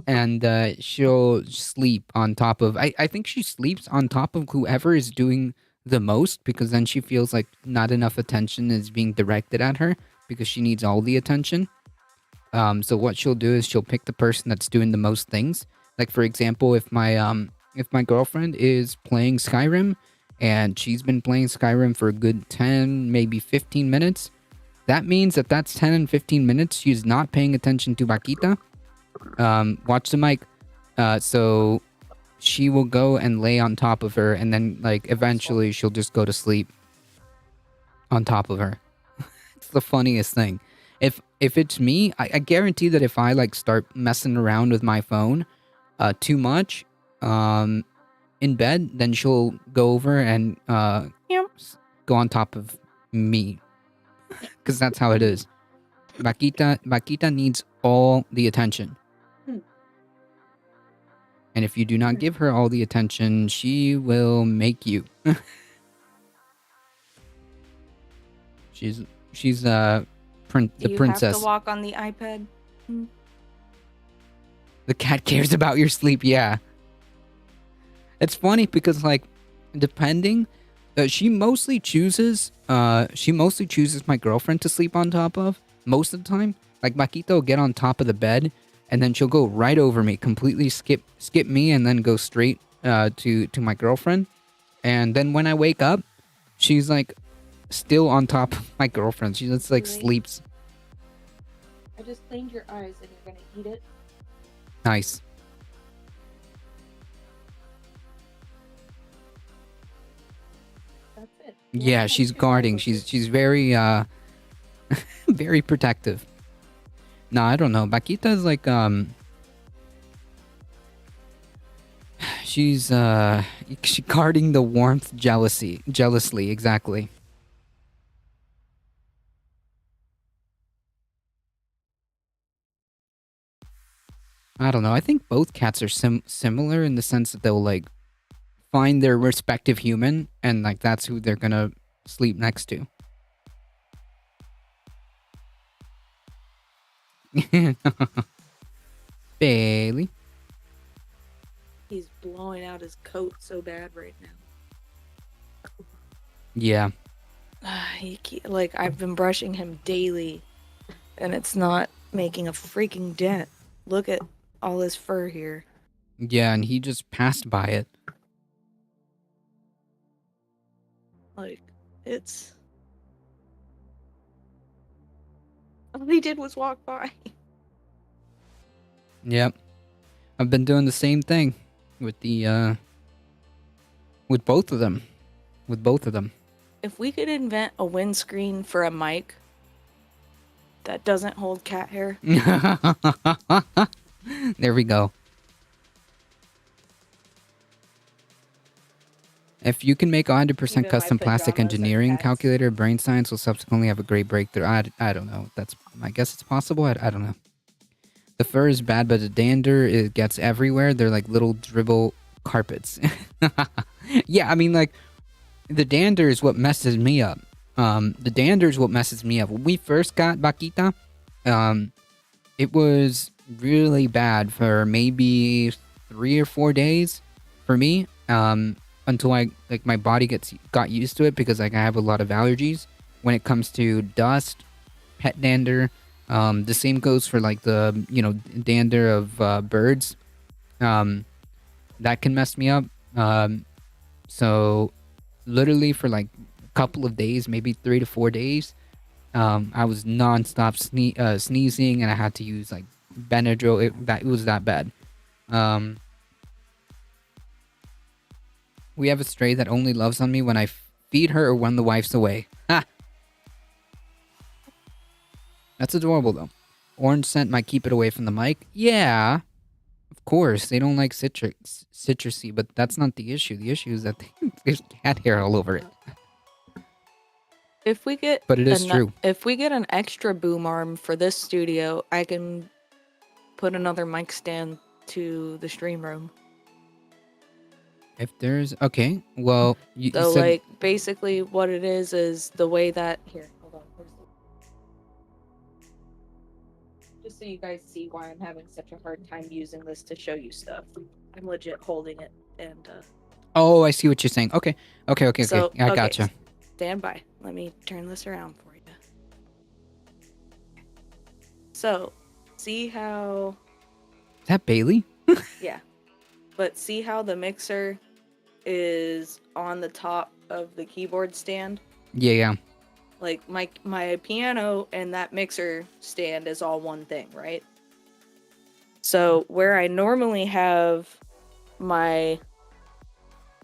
and she'll sleep on top of. I think she sleeps on top of whoever is doing the most because then she feels like not enough attention is being directed at her because she needs all the attention. So what she'll do is she'll pick the person that's doing the most things. Like for example, if my girlfriend is playing Skyrim and she's been playing Skyrim for a good 10, maybe 15 minutes, that means that that's 10 and 15 minutes she's not paying attention to Bakita. Watch the mic. So she will go and lay on top of her, and then like eventually she'll just go to sleep on top of her. It's the funniest thing. If it's me, I guarantee that if I like start messing around with my phone, too much, um, in bed, then she'll go over and Yep. go on top of me, because that's how it is. Bakita needs all the attention. And if you do not give her all the attention, she will make you. she's she's the Do you have princess. to walk on the iPad? The cat cares about your sleep. Yeah, it's funny because like depending, she mostly chooses my girlfriend to sleep on top of most of the time. Like Makita will get on top of the bed, and then she'll go right over me, completely skip me, and then go straight to my girlfriend. And then when I wake up, she's like still on top of my girlfriend. She just like sleeps. I just cleaned your eyes and you're gonna eat it. Nice. That's it. Yeah, she's guarding. She's very very protective. No, I don't know. Bakita's like she's guarding the warmth jealously, exactly. I don't know. I think both cats are similar in the sense that they'll like find their respective human and like that's who they're gonna sleep next to. Bailey. He's blowing out his coat so bad right now. Yeah. Like I've been brushing him daily, and it's not making a freaking dent. Look at all his fur here. Yeah, and he just passed by it. Like it's all he did was walk by. Yep. I've been doing the same thing with the with both of them. With both of them. If we could invent a windscreen for a mic that doesn't hold cat hair. There we go. If you can make 100% Even custom my plastic pajamas have engineering cats. calculator, brain science will subsequently have a great breakthrough. I don't know. I guess it's possible. I don't know. The fur is bad, but the dander, it gets everywhere. They're like little dribble carpets. Yeah, I mean, like, the dander is what messes me up. The dander is what messes me up. When we first got Bakita, it was really bad for maybe 3 or 4 days for me. Until I like my body got used to it because like I have a lot of allergies when it comes to dust, pet dander. The same goes for like the dander of birds. That can mess me up. So literally for like a couple of days, maybe 3 to 4 days, I was nonstop sneezing, and I had to use like Benadryl. It was that bad. We have a stray that only loves on me when I feed her or when the wife's away. Ha! That's adorable though. Orange scent might keep it away from the mic. Yeah, of course. They don't like citrusy, but that's not the issue. The issue is that there's cat hair all over it. If we get But it is true. If we get an extra boom arm for this studio, I can put another mic stand to the stream room. If there's okay, well, you So said like basically what it is the way that here, hold on. Just so you guys see why I'm having such a hard time using this to show you stuff. I'm legit holding it, and Oh, I see what you're saying. Okay. Okay, okay, okay. so I okay, gotcha. Is stand by. Let me turn this around for you. So, see how that Bailey? yeah, but see how the mixer is on the top of the keyboard stand? Yeah, yeah. Like my piano and that mixer stand is all one thing, right? So where I normally have my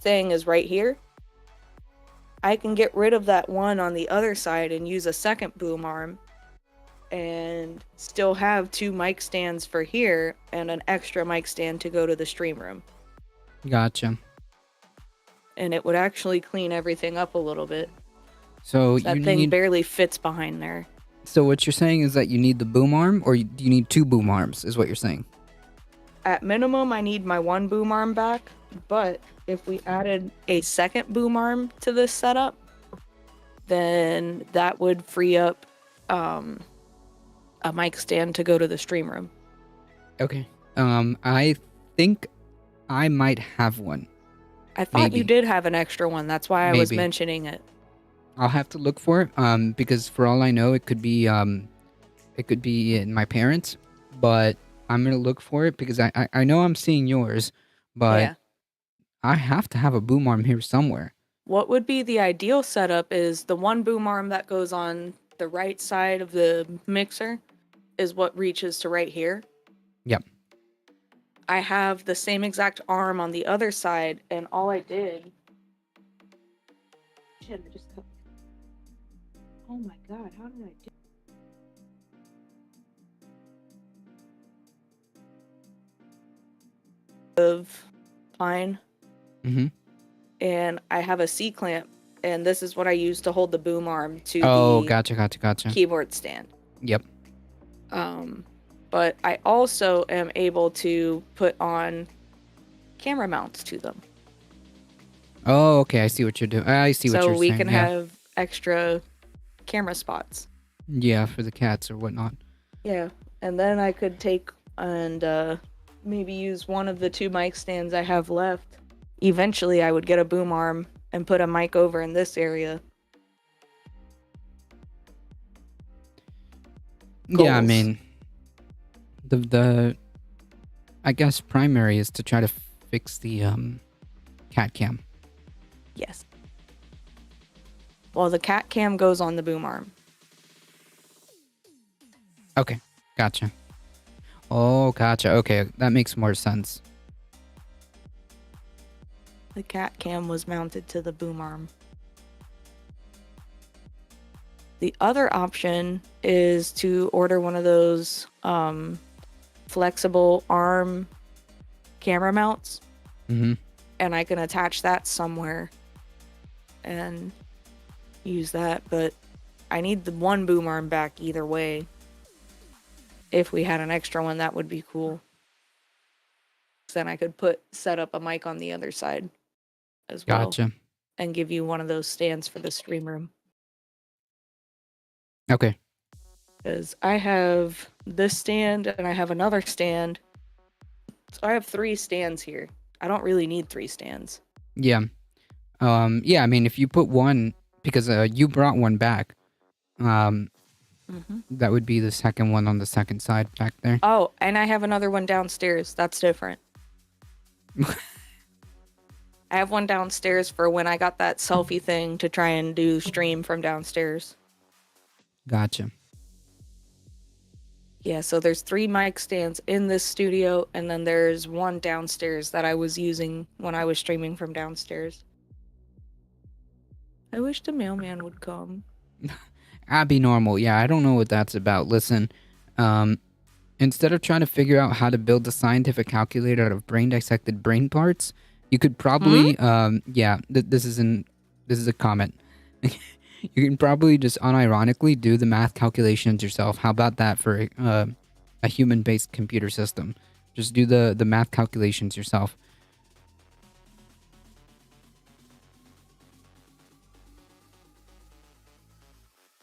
thing is right here. I can get rid of that one on the other side and use a second boom arm and still have two mic stands for here and an extra mic stand to go to the stream room. Gotcha. And it would actually clean everything up a little bit. So That you thing need. barely fits behind there. So what you're saying is that you need the boom arm, or do you need two boom arms? Is what you're saying? At minimum, I need my one boom arm back, but if we added a second boom arm to this setup, then that would free up a mic stand to go to the stream room. Okay. I think I might have one. I thought you Maybe. did have an extra one. That's why I was Maybe. mentioning it. I'll have to look for it. Because for all I know, it could be in my parents, but I'm gonna look for it because I know I'm seeing yours, but Yeah. I have to have a boom arm here somewhere. What would be the ideal setup is the one boom arm that goes on the right side of the mixer is what reaches to right here. Yep. I have the same exact arm on the other side, and all I did. Shit, I just cut. Oh my god, how did I do? Of pine, Mm-hmm. and I have a C clamp, and this is what I use to hold the boom arm to Oh, the gotcha. keyboard stand. Yep. But I also am able to put on camera mounts to them. Oh, okay. I see what you're doing. I see what So you're we can saying. Yeah. have extra camera spots. Yeah, for the cats or whatnot. Yeah. And then I could take and maybe use one of the two mic stands I have left. Eventually, I would get a boom arm and put a mic over in this area. Yeah, I Goals. mean, the I guess primary is to try to fix the cat cam. Yes. Well, the cat cam goes on the boom arm. Okay, gotcha. Oh, gotcha. Okay, that makes more sense. The cat cam was mounted to the boom arm. The other option is to order one of those flexible arm camera mounts, Mm-hmm. and I can attach that somewhere and use that. But I need the one boom arm back either way. If we had an extra one, that would be cool. Then I could set up a mic on the other side as well, Gotcha. and give you one of those stands for the stream room. Okay. Because I have this stand and I have another stand. So I have 3 stands here. I don't really need 3 stands. Yeah. Yeah, I mean, if you put one, because you brought one back, that would be the second one on the second side back there. Oh, and I have another one downstairs. That's different. I have one downstairs for when I got that selfie thing to try and do stream from downstairs. Gotcha. Yeah, so there's 3 mic stands in this studio, and then there's one downstairs that I was using when I was streaming from downstairs. I wish the mailman would come. Abby Normal. Yeah, I don't know what that's about. Listen, instead of trying to figure out how to build a scientific calculator out of brain dissected brain parts, you could probably, this is a comment. You can probably just unironically do the math calculations yourself. How about that for a human-based computer system? Just do the math calculations yourself.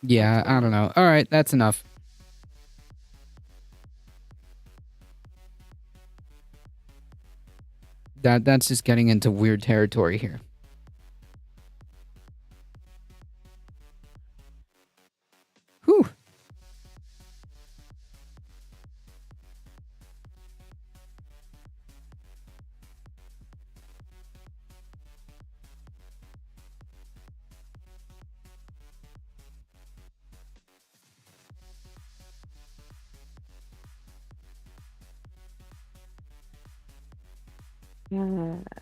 Yeah, I don't know. All right, that's enough. That's just getting into weird territory here. Whew.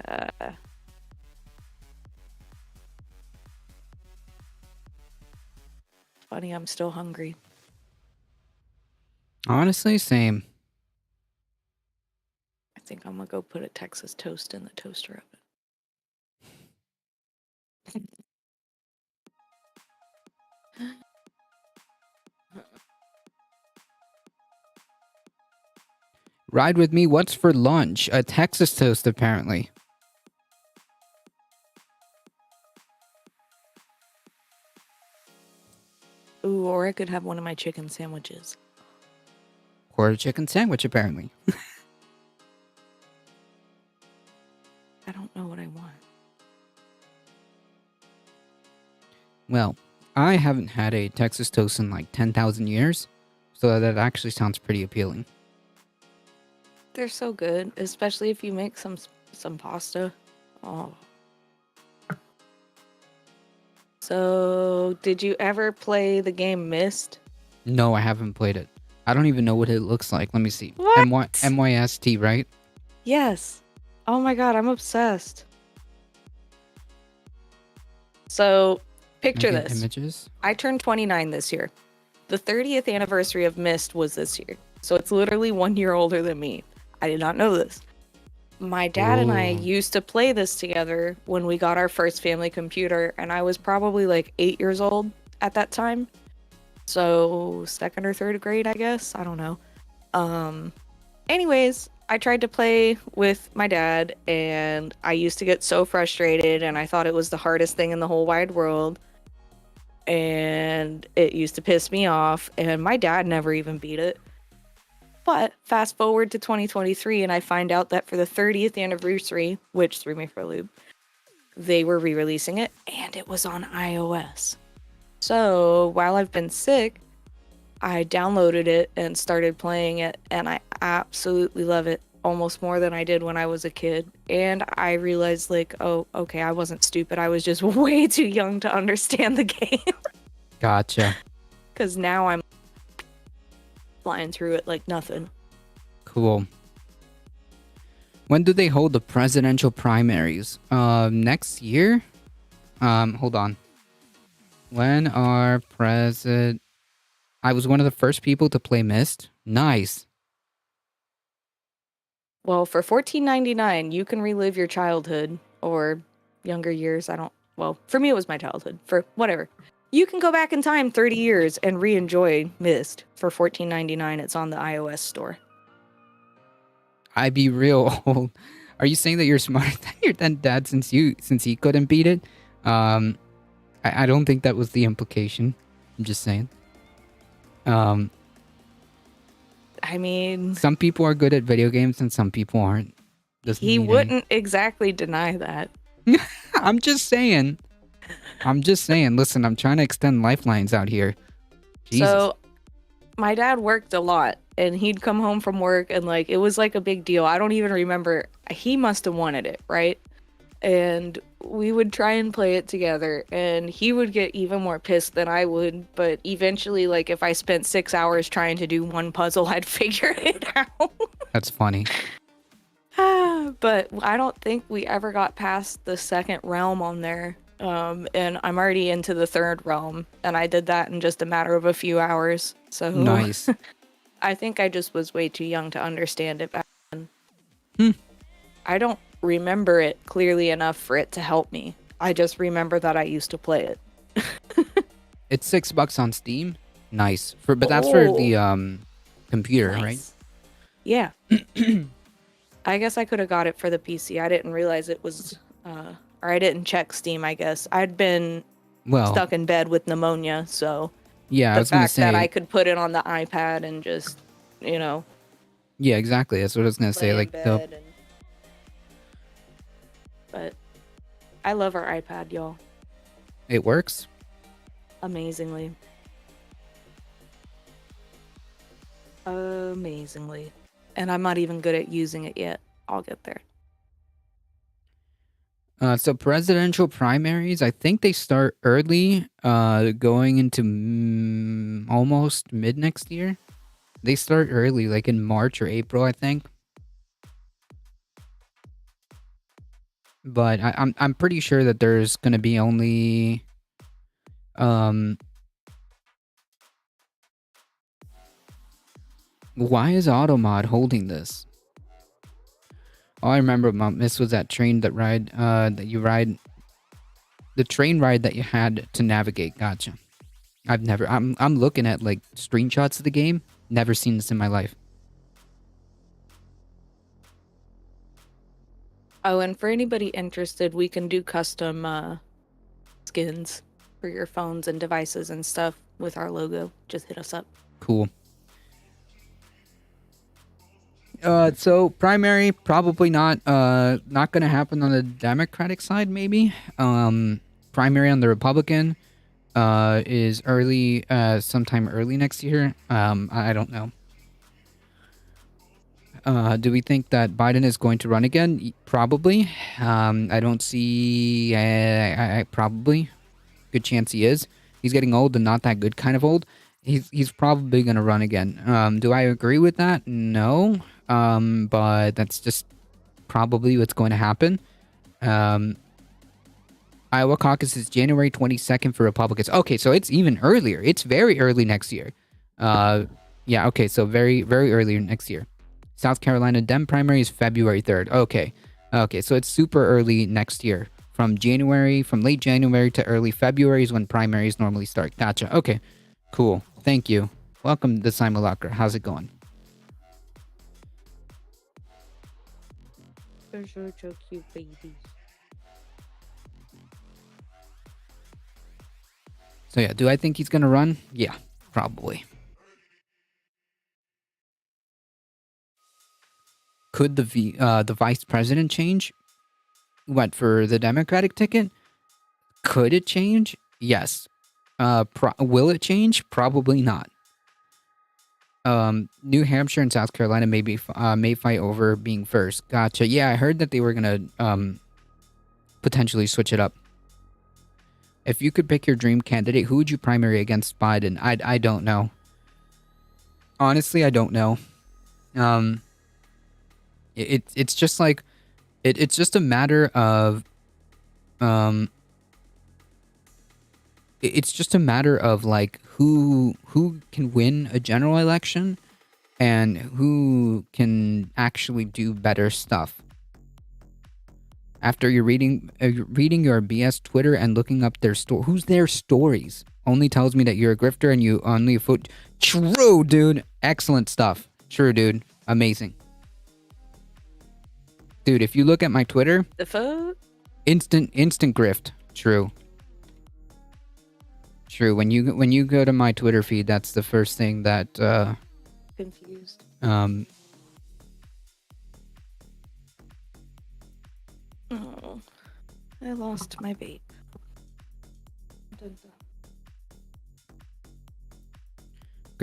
Uh, Funny, I'm still hungry. Honestly, same. I think I'm gonna go put a Texas toast in the toaster oven. Ride with me. What's for lunch? A Texas toast, apparently. Ooh, or I could have one of my chicken sandwiches. Or a chicken sandwich, apparently. I don't know what I want. Well, I haven't had a Texas toast in like 10,000 years, so that actually sounds pretty appealing. They're so good, especially if you make some pasta. Oh. So, did you ever play the game Myst? No, I haven't played it. I don't even know what it looks like. Let me see. What? MYST, right? Yes. Oh my god, I'm obsessed. So, picture Making this. images. I turned 29 this year. The 30th anniversary of Myst was this year. So it's literally 1 year older than me. I did not know this. My dad and I Ooh. used to play this together when we got our first family computer, and I was probably like 8 years old at that time. So second or third grade, I guess. I don't know. Anyways, I tried to play with my dad, and I used to get so frustrated, and I thought it was the hardest thing in the whole wide world. And it used to piss me off, and my dad never even beat it. But fast forward to 2023, and I find out that for the 30th anniversary, which threw me for a loop, they were re-releasing it, and it was on iOS. So while I've been sick, I downloaded it and started playing it, and I absolutely love it, almost more than I did when I was a kid. And I realized, like, oh, okay, I wasn't stupid. I was just way too young to understand the game. Gotcha. Because now I'm flying through it like nothing. Cool. When do they hold the presidential primaries? Next year? Hold on. When are I was one of the first people to play Myst. Nice. Well, for $14.99, you can relive your childhood or younger years. Well, for me, it was my childhood. For whatever. You can go back in time 30 years and re-enjoy Myst for $14.99. It's on the iOS store. I be real old. Are you saying that you're smarter than your dad since he couldn't beat it? I don't think that was the implication. I'm just saying. I mean, some people are good at video games and some people aren't. He wouldn't exactly deny that. I'm just saying. Listen, I'm trying to extend lifelines out here. Jesus. So, my dad worked a lot, and he'd come home from work, and like it was like a big deal. I don't even remember. He must have wanted it, right? And we would try and play it together, and he would get even more pissed than I would. But eventually, like if I spent 6 hours trying to do one puzzle, I'd figure it out. That's funny. But I don't think we ever got past the second realm on there. And I'm already into the third realm, and I did that in just a matter of a few hours. So nice. I think I just was way too young to understand it back then. I don't remember it clearly enough for it to help me. I just remember that I used to play it. It's $6 on Steam. Nice. But that's for the computer, nice. Right? Yeah. I guess I could have got it for the PC. I didn't realize it was or I didn't check Steam, I guess. I'd been stuck in bed with pneumonia, so yeah, the fact that I could put it on the iPad and just, Yeah, exactly. That's what I was gonna say. Like but I love our iPad, y'all. It works? Amazingly. Amazingly. And I'm not even good at using it yet. I'll get there. So presidential primaries, I think they start early, going into almost mid next year. They start early, like in March or April, I think. But I'm pretty sure that there's gonna be only why is Automod holding this? Oh, I remember, Mom. This was that train that you ride, the train ride that you had to navigate. Gotcha. I'm looking at like screenshots of the game. Never seen this in my life. Oh, and for anybody interested, we can do custom skins for your phones and devices and stuff with our logo. Just hit us up. Cool. So primary probably not gonna happen on the Democratic side. Maybe. Primary on the Republican, is early, sometime early next year. I don't know. Do we think that Biden is going to run again? Probably. I don't see. Probably. Good chance he is. He's getting old and not that good kind of old. He's probably going to run again. Do I agree with that? No. But that's just probably what's going to happen. Iowa caucus is January 22nd for Republicans. Okay, so it's even earlier. It's very early next year. Yeah, okay, so very, very early next year. South Carolina Dem primary is February 3rd. Okay. Okay, so it's super early next year. From late January to early February is when primaries normally start. Gotcha. Okay, cool. Thank you. Welcome to Simulacra. How's it going? They're so cute babies. So yeah, do I think he's gonna run? Yeah, probably. Could the vice president change? What, for the Democratic ticket? Could it change? Yes. Will it change? Probably not. New Hampshire and South Carolina may fight over being first. Gotcha. Yeah, I heard that they were gonna potentially switch it up. If you could pick your dream candidate, who would you primary against Biden? I don't know. Honestly, I don't know. It's just like it's just a matter of it's just a matter of like who can win a general election and who can actually do better stuff. After you're reading your BS Twitter and looking up who's their stories, only tells me that you're a grifter and you only foot. True, dude. Excellent stuff. True, dude. Amazing. Dude, if you look at my Twitter, The fuck? instant grift. True. True. When you go to my Twitter feed, that's the first thing that Confused. Oh, I lost my vape.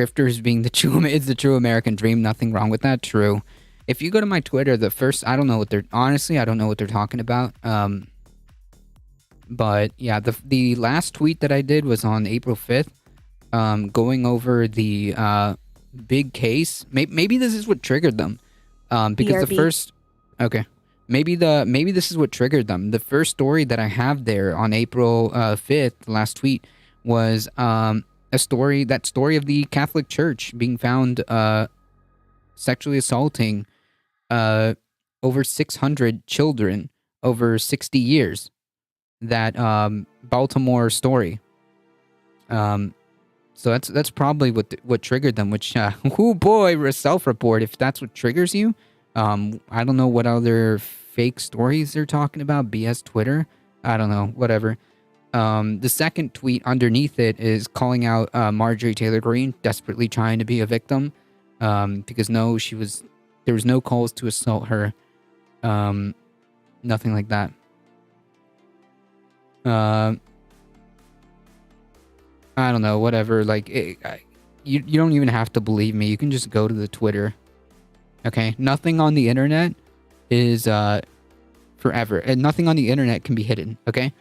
grifters being it's the true American dream. Nothing wrong with that. True. If you go to my Twitter, the first I don't know what they're talking about. But yeah, the last tweet that I did was on April 5th, going over the big case. Maybe this is what triggered them. Because the BRB. first, okay, maybe this is what triggered them. The first story that I have there on April 5th, the last tweet, was a story of the Catholic Church being found sexually assaulting over 600 children over 60 years. That Baltimore story. So that's probably what triggered them. Which, oh boy, a self-report. If that's what triggers you, I don't know what other fake stories they're talking about. BS Twitter. I don't know. Whatever. The second tweet underneath it is calling out Marjorie Taylor Greene, desperately trying to be a victim, because there was no calls to assault her, nothing like that. Uh, I don't know, whatever. Like, you don't even have to believe me. You can just go to the Twitter. Okay, nothing on the internet is forever, and nothing on the internet can be hidden. Okay,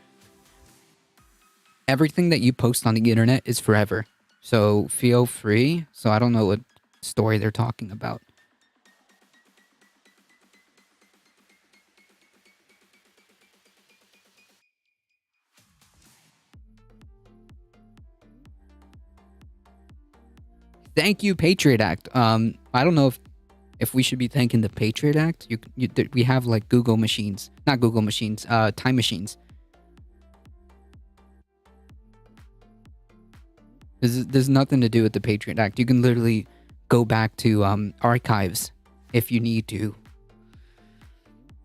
everything that you post on the internet is forever. So feel free. So I don't know what story they're talking about. Thank you, Patriot Act. I don't know if we should be thanking the Patriot Act. We have like Google machines, not Google machines, time machines. There's nothing to do with the Patriot Act. You can literally go back to archives if you need to.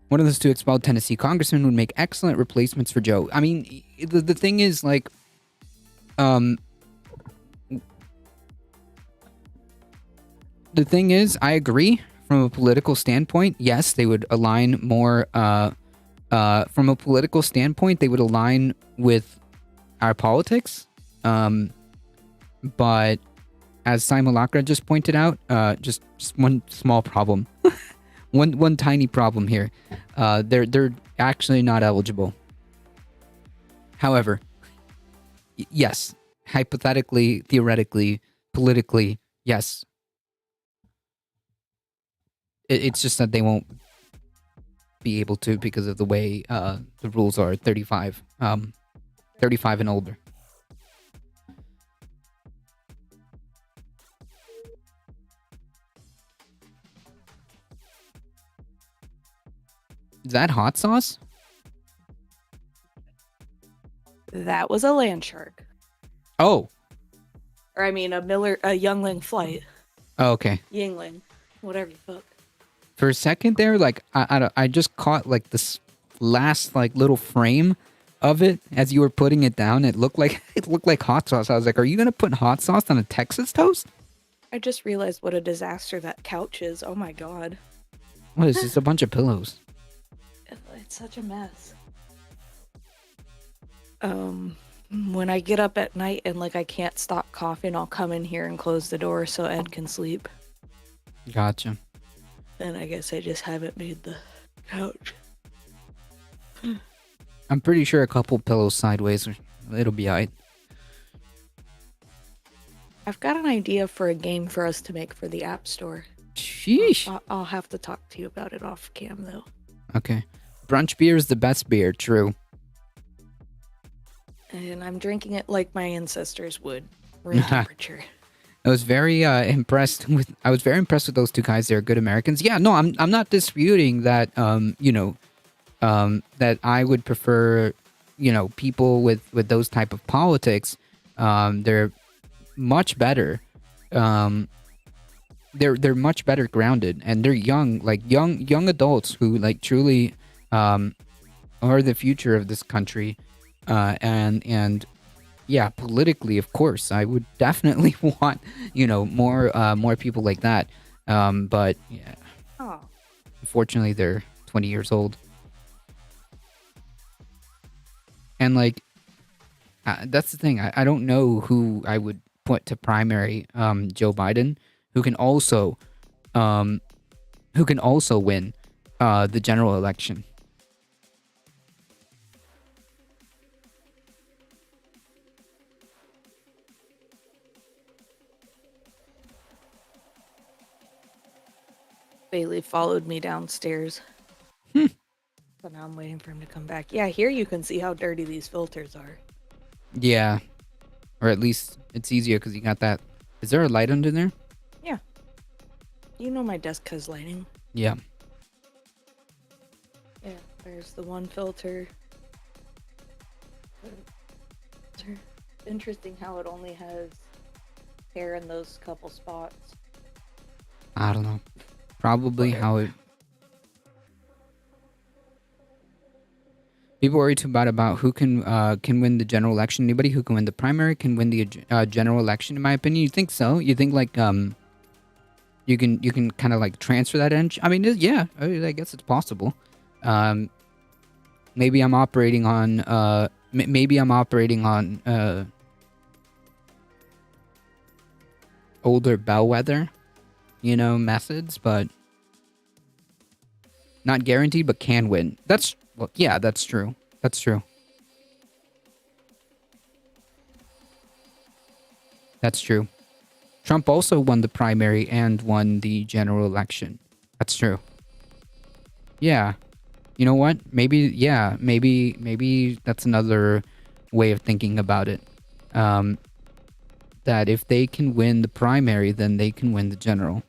One of those two expelled Tennessee congressmen would make excellent replacements for Joe. I mean, the thing is, like, the thing is, I agree from a political standpoint. Yes, they would align more. From a political standpoint, they would align with our politics. But as Simulacra just pointed out, just one small problem, one tiny problem here. They're actually not eligible. However, yes, hypothetically, theoretically, politically, yes. It's just that they won't be able to because of the way the rules are 35, 35 and older. Is that hot sauce? That was a land shark. Oh. Or I mean, a youngling flight. Oh, okay. Yingling, whatever the fuck. For a second there, like I just caught like this last like little frame of it as you were putting it down. It looked like hot sauce. I was like, "Are you gonna put hot sauce on a Texas toast?" I just realized what a disaster that couch is. Oh my god. What is this? A bunch of pillows. It's such a mess. When I get up at night and like I can't stop coughing, I'll come in here and close the door so Ed can sleep. Gotcha. And I guess I just haven't made the couch. I'm pretty sure a couple pillows sideways, it'll be alright. I've got an idea for a game for us to make for the App Store. Sheesh. I'll have to talk to you about it off cam though. Okay. Brunch beer is the best beer, true. And I'm drinking it like my ancestors would, room temperature. I was very impressed with those two guys. They're good Americans. Yeah, no, I'm not disputing that that I would prefer, people with those type of politics. They're much better. They're much better grounded, and they're young adults who like truly are the future of this country. And yeah, politically, of course, I would definitely want, more people like that. But yeah, unfortunately, they're 20 years old. And like, that's the thing. I don't know who I would put to primary Joe Biden, who can also win the general election. Bailey followed me downstairs. So now I'm waiting for him to come back. Yeah, here you can see how dirty these filters are. Yeah. Or at least it's easier because you got that. Is there a light under there? Yeah. You know my desk has lighting. Yeah. Yeah, there's the one filter. Interesting how it only has hair in those couple spots. I don't know. Probably how it... People worry too bad about who can win the general election. Anybody who can win the primary can win the general election, in my opinion. You think so? You think like you can kind of like transfer that energy? I mean, yeah, I guess it's possible. Maybe I'm operating on maybe I'm operating on older bellwether, methods, but not guaranteed, but can win. Yeah, that's true. That's true. That's true. Trump also won the primary and won the general election. That's true. Yeah. You know what? Maybe that's another way of thinking about it. Um, that if they can win the primary, then they can win the general.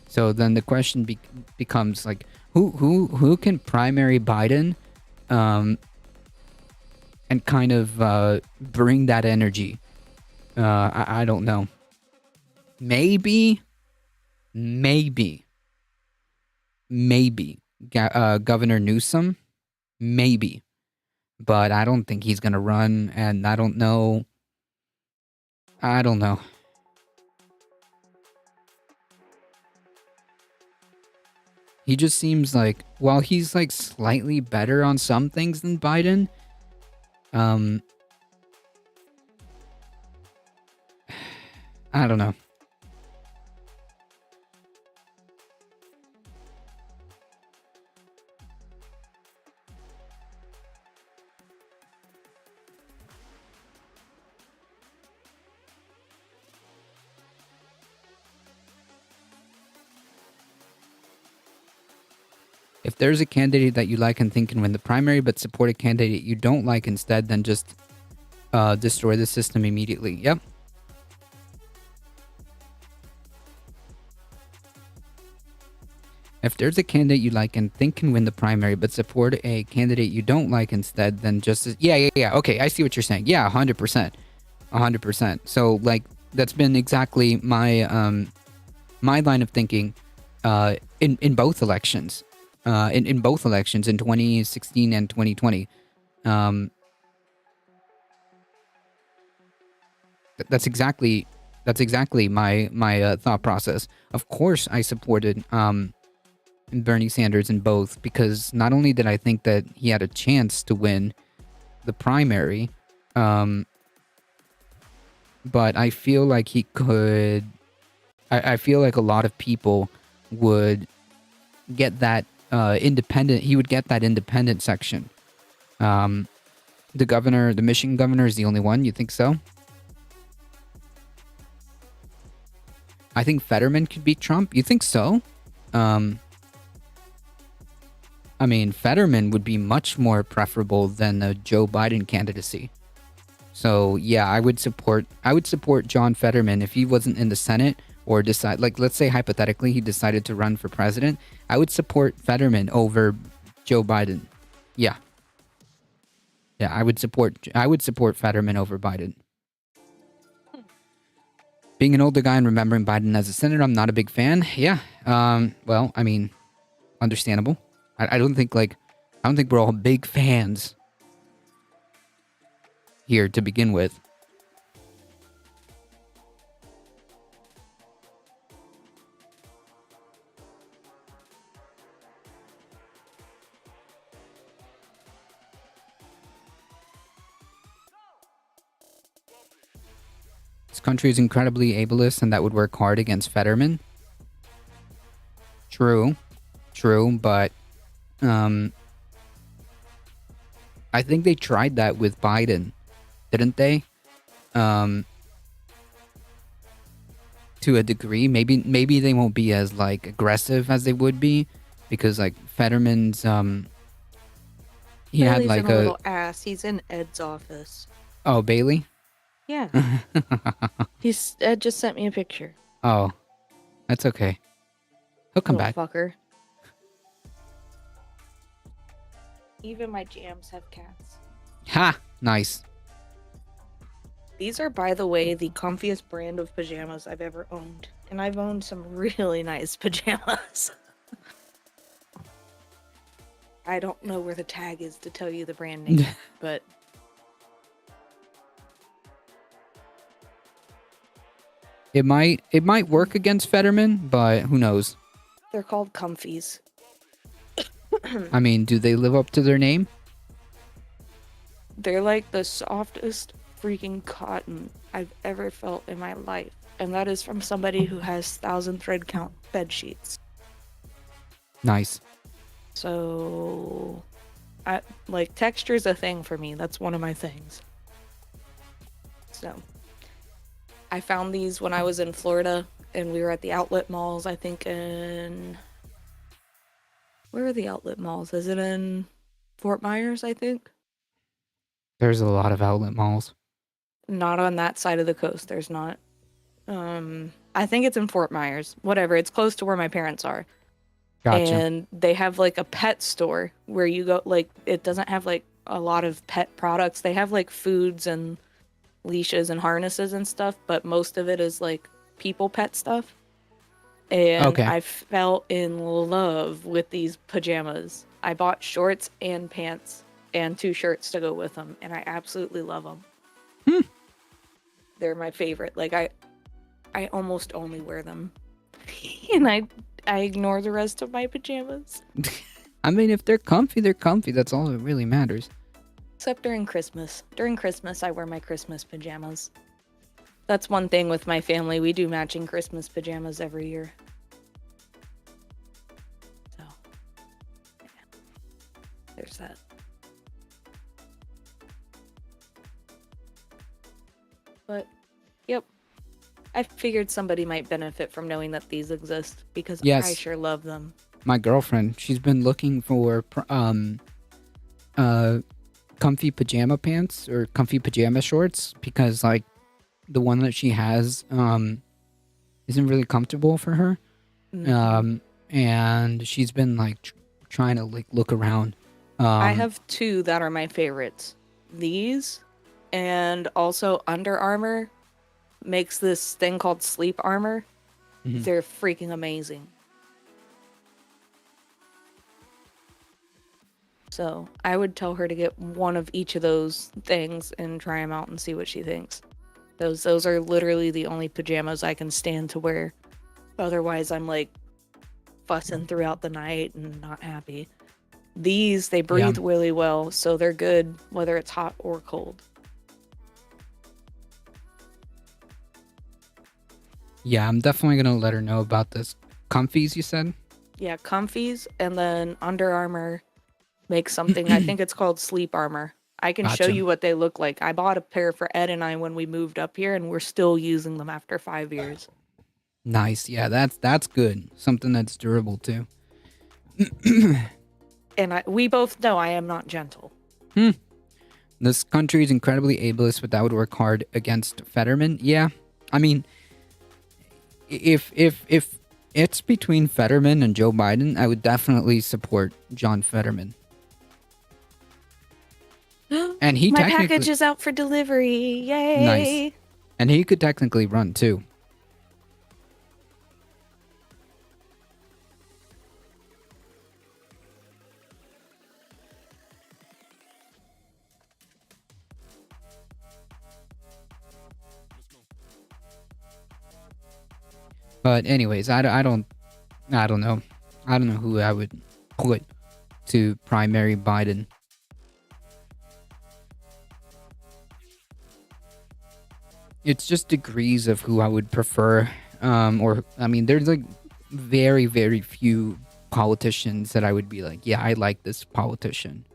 So then the question becomes like, who can primary Biden, and kind of bring that energy? I don't know. Maybe, maybe, Governor Newsom, maybe, but I don't think he's gonna run, and I don't know. I don't know. He just seems like, while he's like slightly better on some things than Biden, um, I don't know. If there's a candidate that you like and think can win the primary, but support a candidate you don't like instead, then just destroy the system immediately. Yep. If there's a candidate you like and think can win the primary, but support a candidate you don't like instead, then just yeah. Okay, I see what you're saying. Yeah, 100%, 100%. So like that's been exactly my line of thinking, in both elections, in both elections in 2016 and 2020. That's exactly my thought process. Of course, I supported Bernie Sanders in both, because not only did I think that he had a chance to win the primary, but I feel like he could. I feel like a lot of people would get that independent. He would get that independent section. The Michigan governor, is the only one. You think so? I think Fetterman could beat Trump. You think so? I mean, Fetterman would be much more preferable than the Joe Biden candidacy. So yeah, I would support John Fetterman if he wasn't in the Senate, or decide, like, let's say hypothetically he decided to run for president. I would support Fetterman over Joe Biden. Yeah. Yeah, I would support Fetterman over Biden. Being an older guy and remembering Biden as a senator, I'm not a big fan. Yeah. Well, I mean, understandable. I don't think we're all big fans here to begin with. This country is incredibly ableist, and that would work hard against Fetterman. True, but I think they tried that with Biden, didn't they? To a degree, maybe they won't be as like aggressive as they would be, because like Fetterman's he had like a little ass. He's in Ed's office. Oh, Bailey? Yeah. Ed just sent me a picture. Oh, that's okay. He'll come back. Fucker. Even my jams have cats. Ha! Nice. These are, by the way, the comfiest brand of pajamas I've ever owned. And I've owned some really nice pajamas. I don't know where the tag is to tell you the brand name, but... It might work against Fetterman, but who knows? They're called Comfies. I mean, do they live up to their name? They're like the softest freaking cotton I've ever felt in my life. And that is from somebody who has 1,000 thread count bed sheets. Nice. So, I like texture is a thing for me. That's one of my things. So, I found these when I was in Florida and we were at the outlet malls, I think in where are the outlet malls? Is it in Fort Myers, I think? There's a lot of outlet malls. Not on that side of the coast. There's not. I think it's in Fort Myers. Whatever. It's close to where my parents are. Gotcha. And they have like a pet store where you go, like it doesn't have like a lot of pet products. They have like foods and leashes and harnesses and stuff, but most of it is like people pet stuff. And Okay. I fell in love with these pajamas. I bought shorts and pants and 2 shirts to go with them, and I absolutely love them. Hmm. They're my favorite. Like I almost only wear them. And I ignore the rest of my pajamas. I mean, if they're comfy, they're comfy. That's all that really matters. Except during Christmas. During Christmas, I wear my Christmas pajamas. That's one thing with my family. We do matching Christmas pajamas every year. So, yeah. There's that. But, yep. I figured somebody might benefit from knowing that these exist because I Yes, sure love them. my girlfriend, she's been looking for uh comfy pajama pants or comfy pajama shorts because like the one that she has isn't really comfortable for her. Mhm. And she's been like trying to like look around. I Um have 2 that are my favorites. These and also Under Armour makes this thing called sleep armor. mhm. They're freaking amazing. So I would tell her to get one of each of those things and try them out and see what she thinks. Those are literally the only pajamas I can stand to wear. Otherwise, I'm like fussing throughout the night and not happy. These, they Yeah. breathe really well, so they're good whether it's hot or cold. Yeah, I'm definitely gonna let her know about this. Comfies, you said? Yeah, comfies, and then Under Armour makes something, I think it's called sleep armor. I can show Gotcha. you what they look like. I bought a pair for Ed and I when we moved up here, and we're still using them after 5 years. Nice. Yeah, that's good. Something that's durable too. And we both know I am not gentle. This country is incredibly ableist, but that would work hard against Fetterman. Yeah, I mean, if it's between Fetterman and Joe Biden, I would definitely support John Fetterman. And he My technically package is out for delivery. nice, Yay! and he could technically run too. But anyways, I don't know. I don't know who I would put to primary Biden. It's just degrees of who I would prefer. Or I mean, there's like very, very few politicians that I would be like, yeah, I like this politician.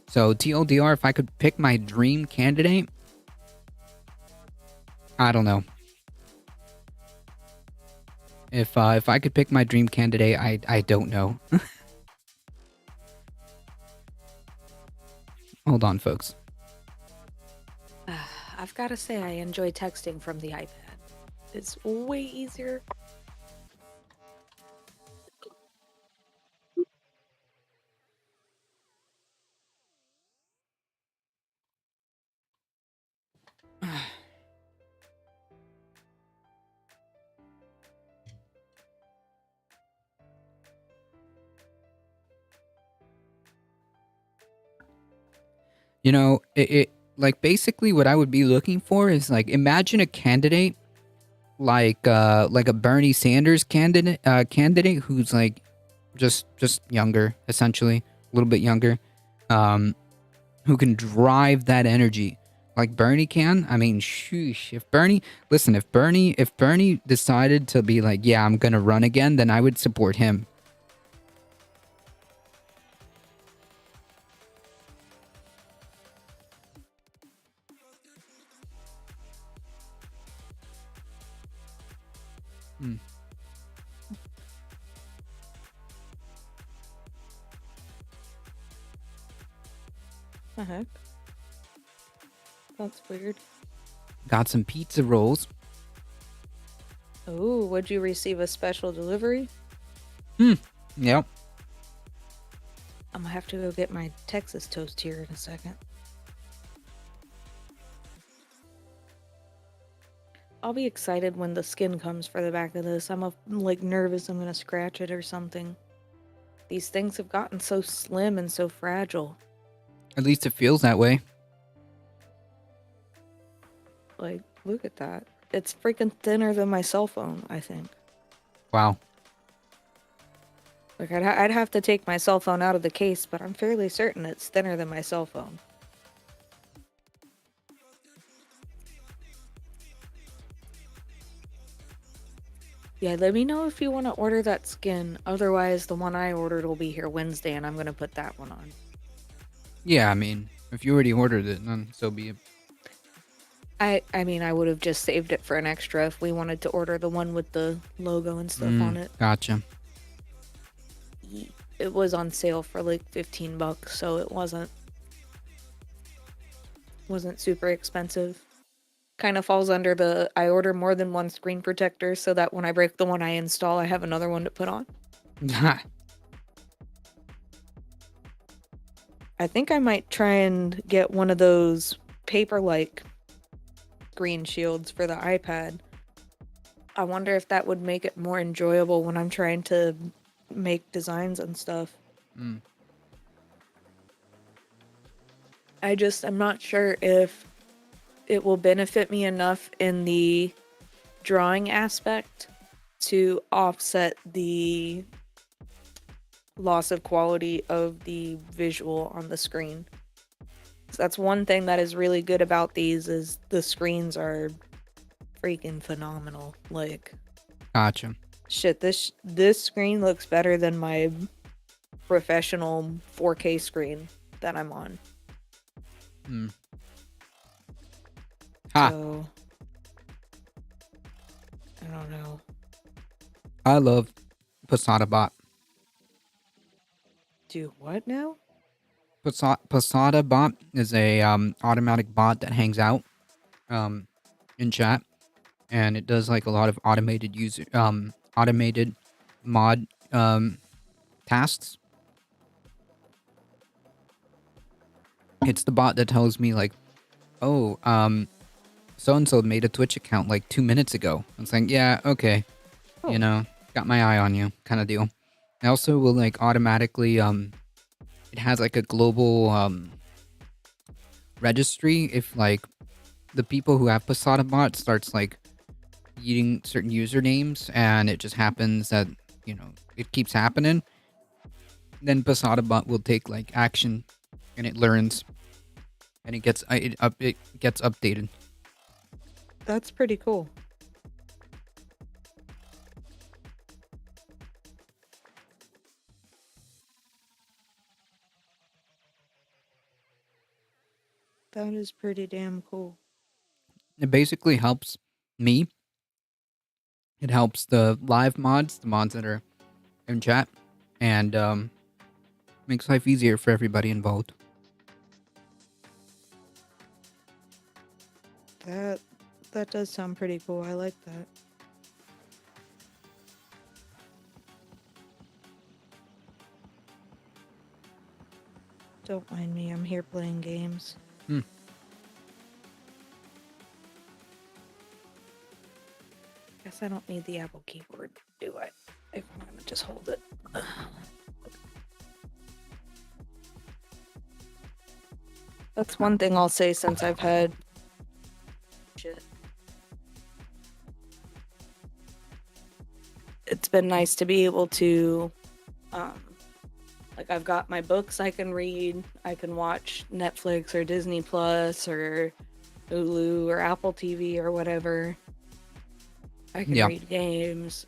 So TLDR, if I could pick my dream candidate, I don't know. If I could pick my dream candidate, I don't know. Hold on, folks. I've got to say, I enjoy texting from the iPad. It's way easier. it like basically what I would be looking for is like imagine a candidate like a Bernie Sanders candidate who's like just younger, essentially, a little bit younger, um, who can drive that energy like Bernie can. I mean, sheesh. If Bernie decided to be like, yeah, I'm gonna run again, then I would support him. Hmm. The heck? That's weird. Got some pizza rolls. Oh, would you receive a special delivery? Yep. I'm gonna have to go get my Texas toast here in a second. I'll be excited when the skin comes for the back of this. I'm like nervous I'm gonna scratch it or something. These things have gotten so slim and so fragile. At least it feels that way. Like, look at that. It's freaking thinner than my cell phone, I think. Wow. Like, I'd have to take my cell phone out of the case, but I'm fairly certain it's thinner than my cell phone. Yeah, let me know if you want to order that skin. Otherwise, the one I ordered will be here Wednesday, and I'm going to put that one on. Yeah, I mean, if you already ordered it, then so be it. I mean, I would have just saved it for an extra if we wanted to order the one with the logo and stuff on it. Gotcha. It was on sale for like $15, so it wasn't super expensive. Kind of falls under the I order more than one screen protector so that when I break the one I install, I have another one to put on. I think I might try and get one of those paper-like screen shields for the iPad. I wonder if that would make it more enjoyable when I'm trying to make designs and stuff. I'm not sure if it will benefit me enough in the drawing aspect to offset the loss of quality of the visual on the screen. So that's one thing that is really good about these is the screens are freaking phenomenal. Like, Gotcha. shit, this screen looks better than my professional 4K screen that I'm on. Ha. So I don't know. I love Posada Bot. Do what now? Posada Bot is a automatic bot that hangs out in chat, and it does like a lot of automated mod tasks. It's the bot that tells me like, oh, so and so made a Twitch account like 2 minutes ago. It's like, yeah, okay, Oh. Got my eye on you, kind of deal. It also will like automatically it has like a global registry if like the people who have Posada Bot starts like eating certain usernames and it just happens that it keeps happening, then Posada Bot will take like action and it learns and it gets updated. That's pretty cool. That is pretty damn cool. It basically helps me. It helps the live mods, the mods that are in chat, and makes life easier for everybody involved. That does sound pretty cool. I like that. Don't mind me. I'm here playing games. Guess I don't need the Apple keyboard, do I? I'm gonna just hold it. I That's one thing I'll say since I've had shit. It's been nice to be able to, like, I've got my books I can read. I can watch Netflix or Disney Plus or Hulu or Apple TV or whatever. I can Yeah. read games,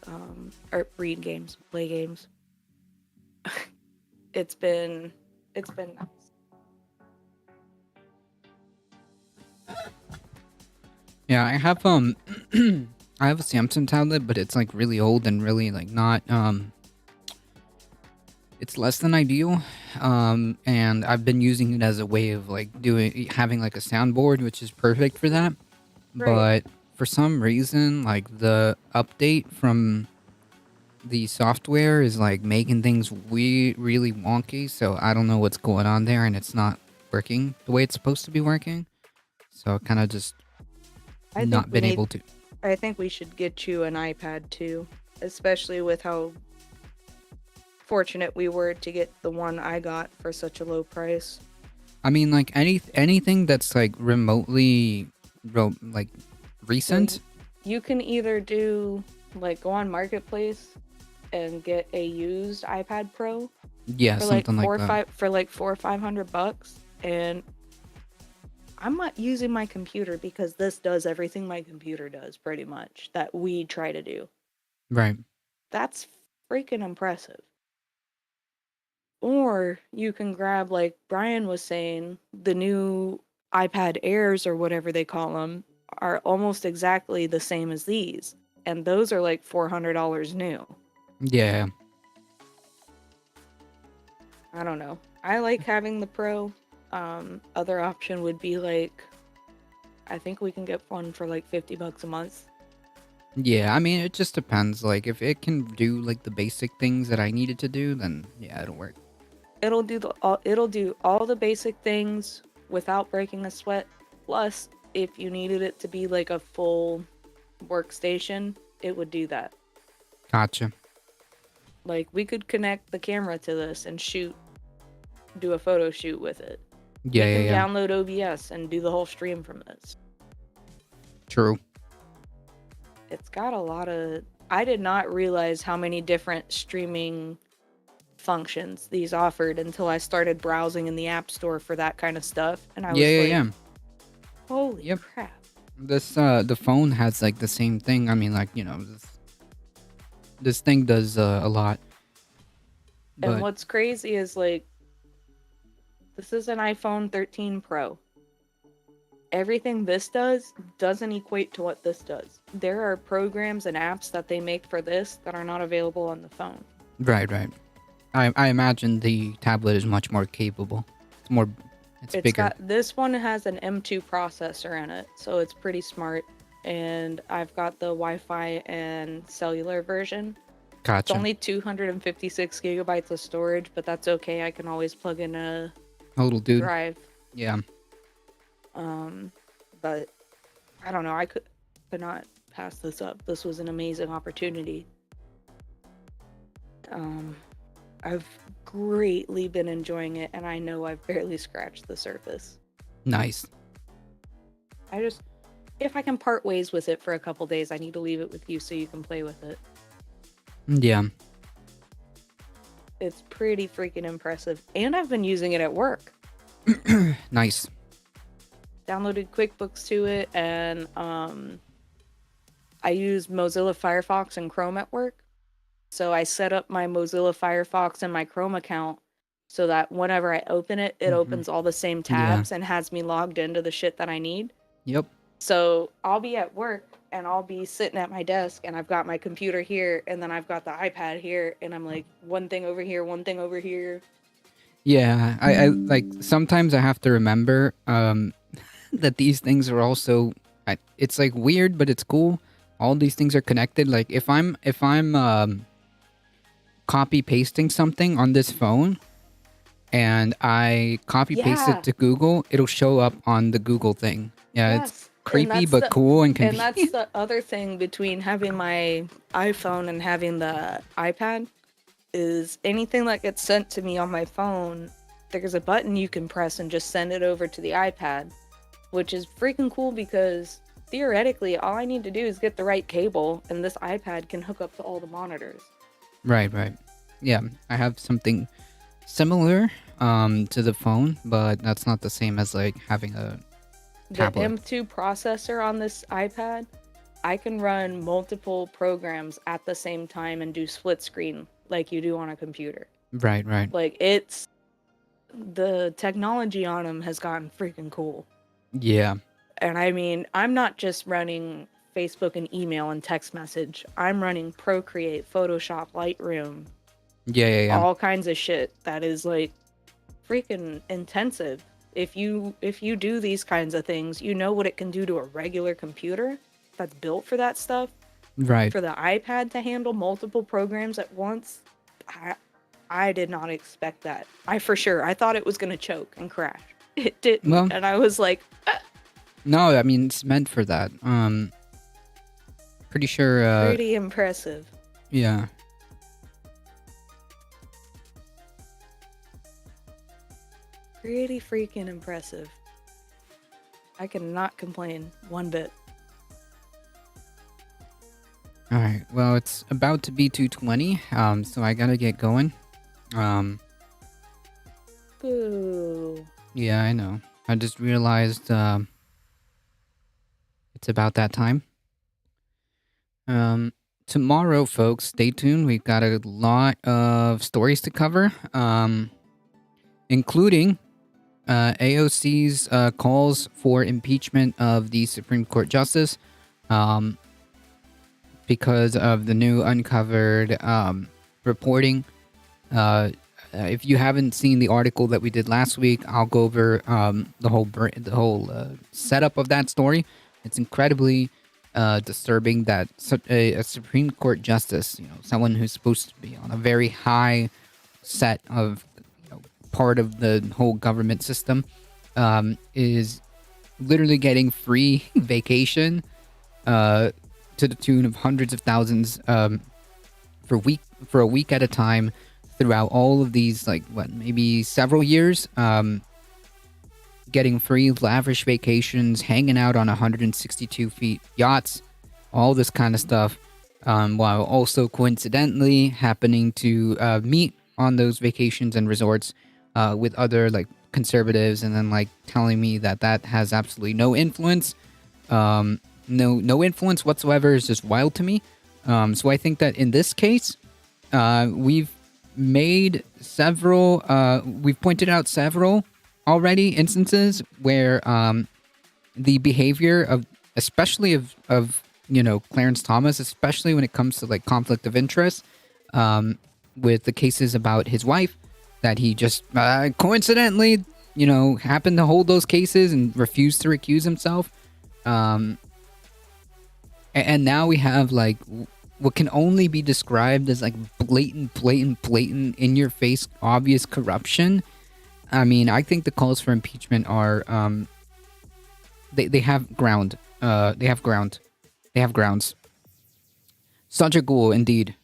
or read games, play games. It's been nice. Yeah, I have I have a Samsung tablet, but it's like really old and really like not it's less than ideal. And I've been using it as a way of like having like a soundboard, which is perfect for that. Right. But for some reason, like the update from the software is like making things really wonky, so I don't know what's going on there, and it's not working the way it's supposed to be working. So kind of just I think not we been need able to. I think we should get you an iPad too, especially with how fortunate we were to get the one I got for such a low price. I mean, like anything that's like remotely, like Well, recent. you can either do like go on Marketplace and get a used iPad Pro Yeah, for like something like that. four or $500, and I'm not using my computer because this does everything my computer does pretty much that we try to do. Right. That's freaking impressive. Or you can grab, like Brian was saying, the new iPad Airs or whatever they call them are almost exactly the same as these. And those are like $400 new. Yeah. I don't know. I like having the Pro. Other option would be like, I think we can get one for like $50 a month. Yeah, I mean, it just depends. Like, if it can do like the basic things that I needed to do, then yeah, it'll work. It'll do all the basic things without breaking a sweat. Plus, if you needed it to be like a full workstation, it would do that. Gotcha. Like we could connect the camera to this and do a photo shoot with it. Yeah, We yeah, can yeah. download OBS and do the whole stream from this. True. It's got a lot of. I did not realize how many different streaming functions these offered until I started browsing in the App Store for that kind of stuff, and I Yeah, was yeah, like, yeah. "Holy Yep. crap!" The phone has like the same thing. I mean, like this thing does a lot, And but what's crazy is like, this is an iPhone 13 Pro. Everything this does doesn't equate to what this does. There are programs and apps that they make for this that are not available on the phone. right, right. I imagine the tablet is much more capable. It's more, it's bigger. This one has an M2 processor in it, so it's pretty smart. And I've got the Wi-Fi and cellular version. It's Gotcha. only 256 gigabytes of storage, but that's okay. I can always plug in a Little dude. drive. Yeah. But I don't know. I could not pass this up. This was an amazing opportunity. I've greatly been enjoying it, and I know I've barely scratched the surface. Nice. If I can part ways with it for a couple days, I need to leave it with you so you can play with it. Yeah. It's pretty freaking impressive, and I've been using it at work. Nice. Downloaded QuickBooks to it, and I use Mozilla Firefox and Chrome at work. So I set up my Mozilla Firefox and my Chrome account so that whenever I open it, it opens all the same tabs and has me logged into the shit that I need. Yep. So I'll be at work and I'll be sitting at my desk and I've got my computer here and then I've got the iPad here and I'm like one thing over here, one thing over here. Yeah, I like sometimes I have to remember that these things are also it's like weird but it's cool. All these things are connected. Like if I'm copy pasting something on this phone and I copy paste Yeah. it to Google, it'll show up on the Google thing. Yeah, it's Yes. creepy but cool and And convenient. that's the other thing between having my iPhone and having the iPad is anything that gets sent to me on my phone, there's a button you can press and just send it over to the iPad, which is freaking cool because theoretically all I need to do is get the right cable and this iPad can hook up to all the monitors. Right, right. Yeah, I have something similar to the phone, but that's not the same as like having a The tablet. M2 processor on this iPad, I can run multiple programs at the same time and do split screen like you do on a computer. Right, right. Like, it's the technology on them has gotten freaking cool. Yeah. And I mean, I'm not just running Facebook and email and text message. I'm running Procreate, Photoshop, Lightroom, Yeah, yeah, yeah. all kinds of shit that is like freaking intensive. If you do these kinds of things, you know what it can do to a regular computer that's built for that stuff. Right. For the iPad to handle multiple programs at once, I did not expect that. I thought it was going to choke and crash. It didn't. Well, And I was like, no, I mean it's meant for that. Pretty sure pretty impressive. yeah. Pretty freaking impressive. I cannot complain one bit. All right. Well, it's about to be 2:20. So I got to get going. Boo. Yeah, I know. I just realized it's about that time. Tomorrow, folks, stay tuned. We've got a lot of stories to cover, including AOC's calls for impeachment of the Supreme Court justice, because of the new uncovered reporting. If you haven't seen the article that we did last week, I'll go over the whole setup of that story. It's incredibly disturbing that a Supreme Court justice, someone who's supposed to be on a very high set of part of the whole government system, is literally getting free vacation to the tune of hundreds of thousands for a week at a time throughout all of these, maybe several years, getting free lavish vacations, hanging out on 162 feet yachts, all this kind of stuff, while also coincidentally happening to meet on those vacations and resorts with other conservatives, and then telling me that has absolutely no influence, no influence whatsoever, is just wild to me. So I think that in this case, we've pointed out several already instances where the behavior of, especially of Clarence Thomas, especially when it comes to conflict of interest, with the cases about his wife, that he just coincidentally happened to hold those cases and refused to recuse himself, and now we have what can only be described as blatant in your face obvious corruption. I mean, I think the calls for impeachment are they have ground. They have grounds. Such a ghoul, indeed.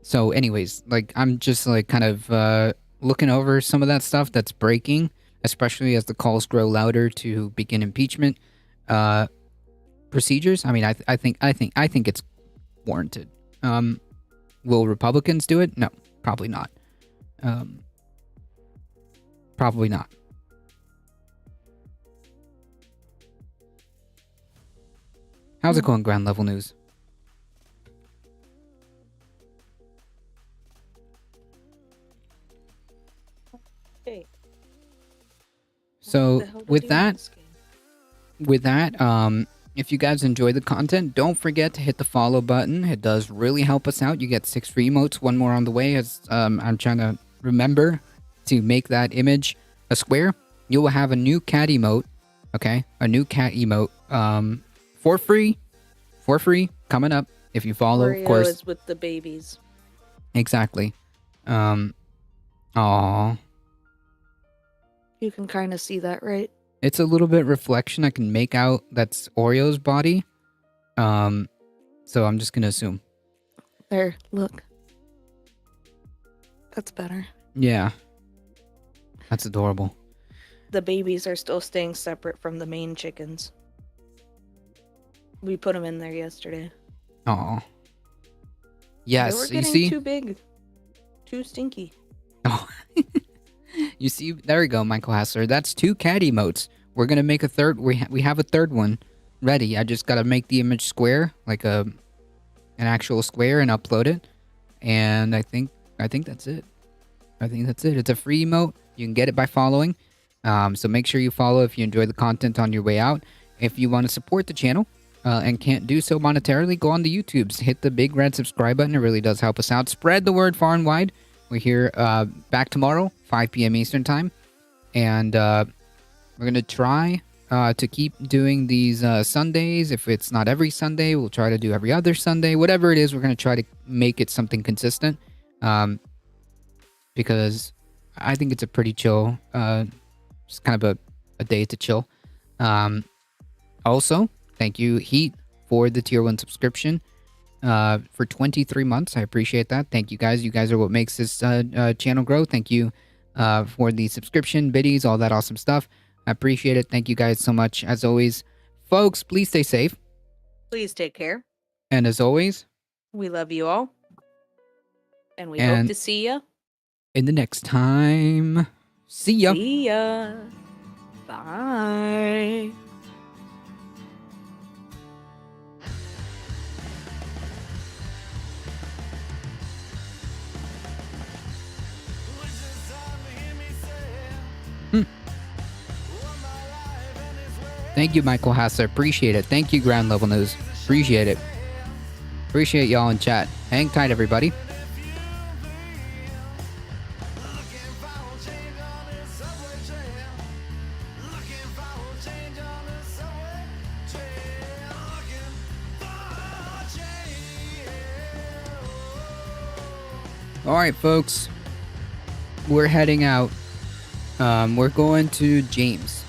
So anyways, I'm just kind of looking over some of that stuff that's breaking, especially as the calls grow louder to begin impeachment procedures. I mean, I think it's warranted. Will Republicans do it? No, probably not. Probably not. How's it going, ground level news? Hey. So with that, if you guys enjoy the content, don't forget to hit the follow button. It does really help us out. You get 6 free emotes, one more on the way, as I'm trying to remember to make that image a square. You will have a new cat emote, okay? A new cat emote, for free, coming up if you follow, Oreo of course. is with the babies. Exactly. Aww. You can kind of see that, right? It's a little bit reflection. I can make out that's Oreo's body. So I'm just gonna assume. There, look. That's better. Yeah. That's adorable. The babies are still staying separate from the main chickens. We put them in there yesterday. Oh. They were Yes, you getting see? too big. Too stinky. Oh. You see? There we go, Michael Hassler. That's 2 cat emotes. We're going to make a third. We have a third one ready. I just got to make the image square, like an actual square, and upload it. And I think that's it. I think that's it. It's a free emote. You can get it by following. So make sure you follow if you enjoy the content on your way out. If you want to support the channel and can't do so monetarily, go on the YouTubes. Hit the big red subscribe button. It really does help us out. Spread the word far and wide. We're here back tomorrow, 5 p.m. Eastern Time. And we're going to try to keep doing these Sundays. If it's not every Sunday, we'll try to do every other Sunday. Whatever it is, we're going to try to make it something consistent. Because I think it's a pretty chill, just kind of a day to chill. Also, thank you, Heat, for the tier 1 subscription for 23 months. I appreciate that. Thank you guys. You guys are what makes this channel grow. Thank you for the subscription, biddies, all that awesome stuff. I appreciate it. Thank you guys so much. As always, folks, please stay safe. Please take care. And as always, we love you all. And we hope to see ya in the next time. See ya. See ya. Bye. Thank you, Michael Hassler. Appreciate it. Thank you, Ground Level News. Appreciate it. Appreciate y'all in chat. Hang tight, everybody. Alright, folks. We're heading out. We're going to James.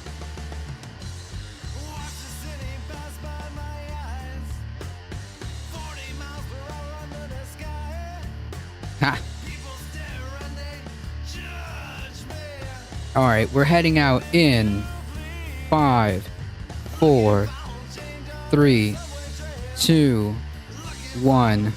Ha! Alright, we're heading out in 5, 4, 3, 2, 1.